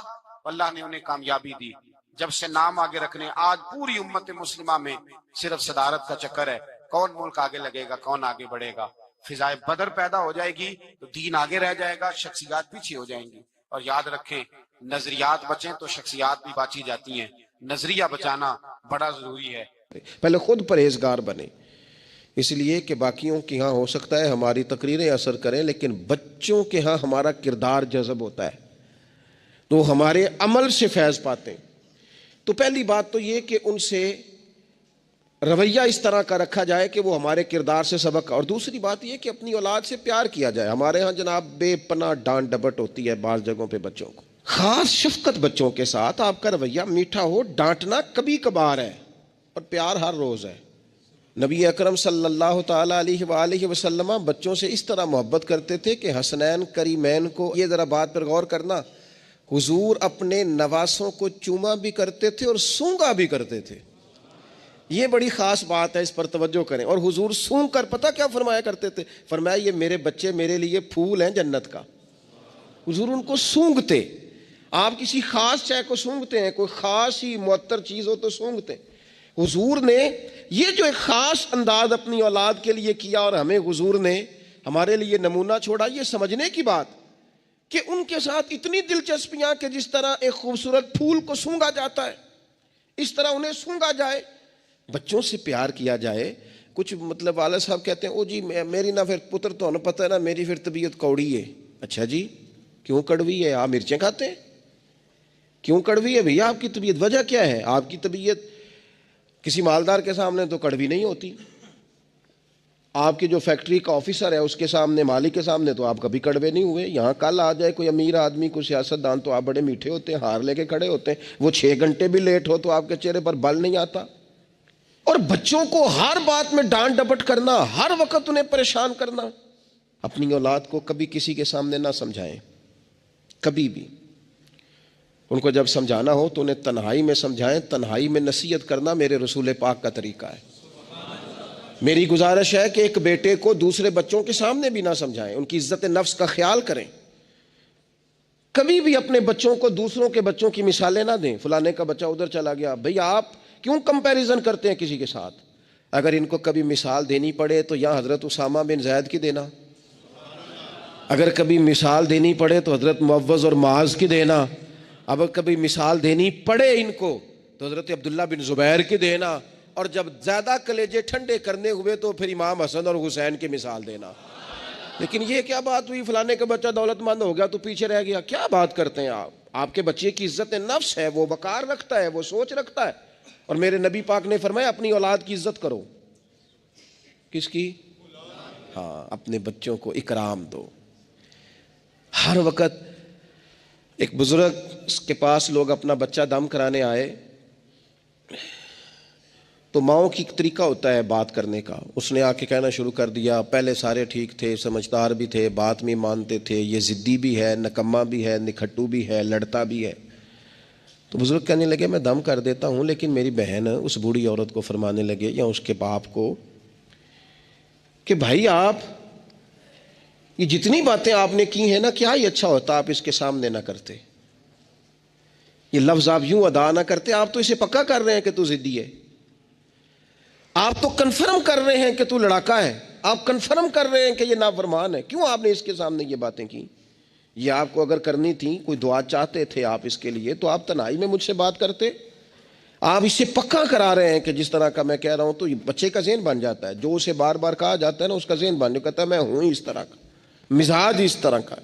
اللہ نے انہیں کامیابی دی۔ جب سے نام آگے رکھنے، آج پوری امت مسلمہ میں صرف صدارت کا چکر ہے، کون ملک آگے لگے گا، کون آگے بڑھے گا۔ فضائے بدر پیدا ہو جائے گی تو دین آگے رہ جائے گا، شخصیات پیچھے ہو جائیں گی۔ اور یاد رکھیں نظریات بچیں تو شخصیات بھی باچی جاتی ہیں، نظریہ بچانا بڑا ضروری ہے۔ پہلے خود پرہیزگار بنے، اس لیے کہ باقیوں کے ہاں ہو سکتا ہے ہماری تقریریں اثر کریں، لیکن بچوں کے ہاں ہمارا کردار جذب ہوتا ہے تو ہمارے عمل سے فیض پاتے ہیں۔ تو پہلی بات تو یہ کہ ان سے رویہ اس طرح کا رکھا جائے کہ وہ ہمارے کردار سے سبق، اور دوسری بات یہ کہ اپنی اولاد سے پیار کیا جائے۔ ہمارے ہاں جناب بے پناہ ڈانٹ ڈپٹ ہوتی ہے بعض جگہوں پہ بچوں کو، خاص شفقت بچوں کے ساتھ آپ کا رویہ میٹھا ہو، ڈانٹنا کبھی کبھار ہے اور پیار ہر روز ہے۔ نبی اکرم صلی اللہ تعالیٰ علیہ وآلہ وسلم بچوں سے اس طرح محبت کرتے تھے کہ حسنین کریمین کو، یہ ذرا بات پر غور کرنا، حضور اپنے نواسوں کو چوما بھی کرتے تھے اور سونگا بھی کرتے تھے۔ یہ بڑی خاص بات ہے، اس پر توجہ کریں۔ اور حضور سونگ کر پتہ کیا فرمایا کرتے تھے؟ فرمایا یہ میرے بچے میرے لیے پھول ہیں جنت کا۔ حضور ان کو سونگتے۔ آپ کسی خاص شے کو سونگتے ہیں، کوئی خاص ہی معطر چیز ہو تو سونگتے۔ حضور نے یہ جو ایک خاص انداز اپنی اولاد کے لیے کیا اور ہمیں حضور نے ہمارے لیے نمونہ چھوڑا، یہ سمجھنے کی بات کہ ان کے ساتھ اتنی دلچسپیاں کہ جس طرح ایک خوبصورت پھول کو سونگا جاتا ہے اس طرح انہیں سونگا جائے، بچوں سے پیار کیا جائے۔ کچھ مطلب والد صاحب کہتے ہیں او جی میری نہ پھر پتر تو انہیں پتہ ہے نا میری پھر طبیعت کوڑی ہے۔ اچھا جی کیوں کڑوی ہے؟ آپ مرچیں کھاتے ہیں؟ کیوں کڑوی ہے بھیا آپ کی طبیعت؟ وجہ کیا ہے؟ آپ کی طبیعت کسی مالدار کے سامنے تو کڑوی نہیں ہوتی، آپ کے جو فیکٹری کا آفیسر ہے اس کے سامنے، مالک کے سامنے تو آپ کبھی کڑوے نہیں ہوئے۔ یہاں کل آ جائے کوئی امیر آدمی، کوئی سیاستدان، تو آپ بڑے میٹھے ہوتے ہیں، ہار لے کے کھڑے ہوتے ہیں۔ وہ 6 گھنٹے بھی لیٹ ہو تو آپ کے چہرے پر بل نہیں آتا۔ اور بچوں کو ہر بات میں ڈانٹ ڈپٹ کرنا، ہر وقت انہیں پریشان کرنا۔ اپنی اولاد کو کبھی کسی کے سامنے نہ سمجھائیں، کبھی بھی۔ ان کو جب سمجھانا ہو تو انہیں تنہائی میں سمجھائیں۔ تنہائی میں نصیحت کرنا میرے رسول پاک کا طریقہ ہے۔ میری گزارش ہے کہ ایک بیٹے کو دوسرے بچوں کے سامنے بھی نہ سمجھائیں، ان کی عزت نفس کا خیال کریں۔ کبھی بھی اپنے بچوں کو دوسروں کے بچوں کی مثالیں نہ دیں، فلانے کا بچہ ادھر چلا گیا۔ بھئی آپ کیوں کمپیریزن کرتے ہیں کسی کے ساتھ؟ اگر ان کو کبھی مثال دینی پڑے تو یا حضرت اسامہ بن زید کی دینا، اگر کبھی مثال دینی پڑے تو حضرت معوذ اور معاذ کی دینا، اگر کبھی مثال دینی پڑے ان کو تو حضرت عبداللہ بن زبیر کی دینا، اور جب زیادہ کلیجے ٹھنڈے کرنے ہوئے تو پھر امام حسن اور حسین کی مثال دینا۔ لیکن یہ کیا بات ہوئی، فلانے کا بچہ دولت مند ہو گیا تو پیچھے رہ گیا؟ کیا بات کرتے ہیں آپ؟ آپ کے بچے کی عزت نفس ہے، وہ وقار رکھتا ہے، وہ سوچ رکھتا ہے۔ اور میرے نبی پاک نے فرمایا اپنی اولاد کی عزت کرو۔ کس کی؟ ہاں، اپنے بچوں کو اکرام دو۔ ہر وقت ایک بزرگ کے پاس لوگ اپنا بچہ دم کرانے آئے تو ماؤں کی طریقہ ہوتا ہے بات کرنے کا۔ اس نے آ کے کہنا شروع کر دیا، پہلے سارے ٹھیک تھے، سمجھدار بھی تھے، بات میں مانتے تھے، یہ ضدی بھی ہے، نکما بھی ہے، نکھٹو بھی ہے، لڑتا بھی ہے۔ تو بزرگ کہنے لگے میں دم کر دیتا ہوں، لیکن میری بہن اس بوڑھی عورت کو فرمانے لگے یا اس کے باپ کو کہ بھائی آپ یہ جتنی باتیں آپ نے کی ہیں نا، کیا ہی اچھا ہوتا آپ اس کے سامنے نہ کرتے، یہ لفظ آپ یوں ادا نہ کرتے۔ آپ تو اسے پکا کر رہے ہیں کہ تو ضدی ہے، آپ تو کنفرم کر رہے ہیں کہ تو لڑاکا ہے، آپ کنفرم کر رہے ہیں کہ یہ نافرمان ہے، کیوں آپ نے اس کے سامنے یہ باتیں کی؟ یہ آپ کو اگر کرنی تھی، کوئی دعا چاہتے تھے آپ اس کے لیے، تو آپ تنہائی میں مجھ سے بات کرتے۔ آپ اسے پکا کرا رہے ہیں کہ جس طرح کا میں کہہ رہا ہوں، تو بچے کا ذہن بن جاتا ہے، جو اسے بار بار کہا جاتا ہے نا اس کا ذہن بن جاتا ہے، میں ہوں اس طرح کا، مزاج اس طرح کا۔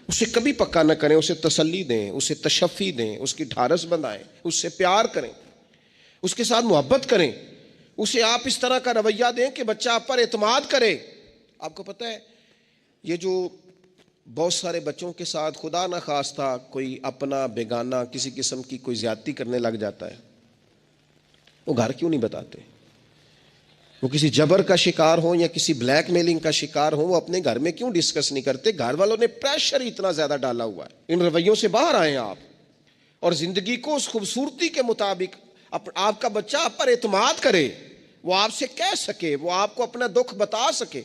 اسے کبھی پکا نہ کریں، اسے تسلی دیں، اسے تشفی دیں، اس کی ڈھارس بندھائیں، اس سے پیار کریں، اس کے ساتھ محبت کریں، اسے آپ اس طرح کا رویہ دیں کہ بچہ آپ پر اعتماد کرے۔ آپ کو پتہ ہے یہ جو بہت سارے بچوں کے ساتھ خدا نہ خواستہ کوئی اپنا بیگانہ کسی قسم کی کوئی زیادتی کرنے لگ جاتا ہے، وہ گھر کیوں نہیں بتاتے؟ وہ کسی جبر کا شکار ہوں یا کسی بلیک میلنگ کا شکار ہوں، وہ اپنے گھر میں کیوں ڈسکس نہیں کرتے؟ گھر والوں نے پریشر اتنا زیادہ ڈالا ہوا ہے۔ ان رویوں سے باہر آئیں آپ، اور زندگی کو اس خوبصورتی کے مطابق آپ کا بچہ آپ پر اعتماد کرے، وہ آپ سے کہہ سکے، وہ آپ کو اپنا دکھ بتا سکے،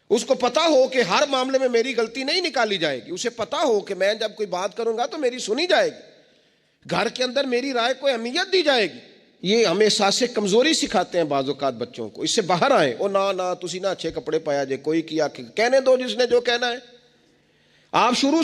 اس کو پتا ہو کہ ہر معاملے میں میری غلطی نہیں نکالی جائے گی، اسے پتا ہو کہ میں جب کوئی بات کروں گا تو میری سنی جائے گی، گھر کے اندر میری رائے کو اہمیت دی جائے گی۔ یہ ہمیں احساس کمزوری سکھاتے ہیں بعض اوقات بچوں کو، اس سے باہر آئیں۔ او نہ تسی نہ اچھے کپڑے پایا جے، کوئی کیا کہ کہنے دو جس نے جو کہنا ہے۔ آپ شروع سے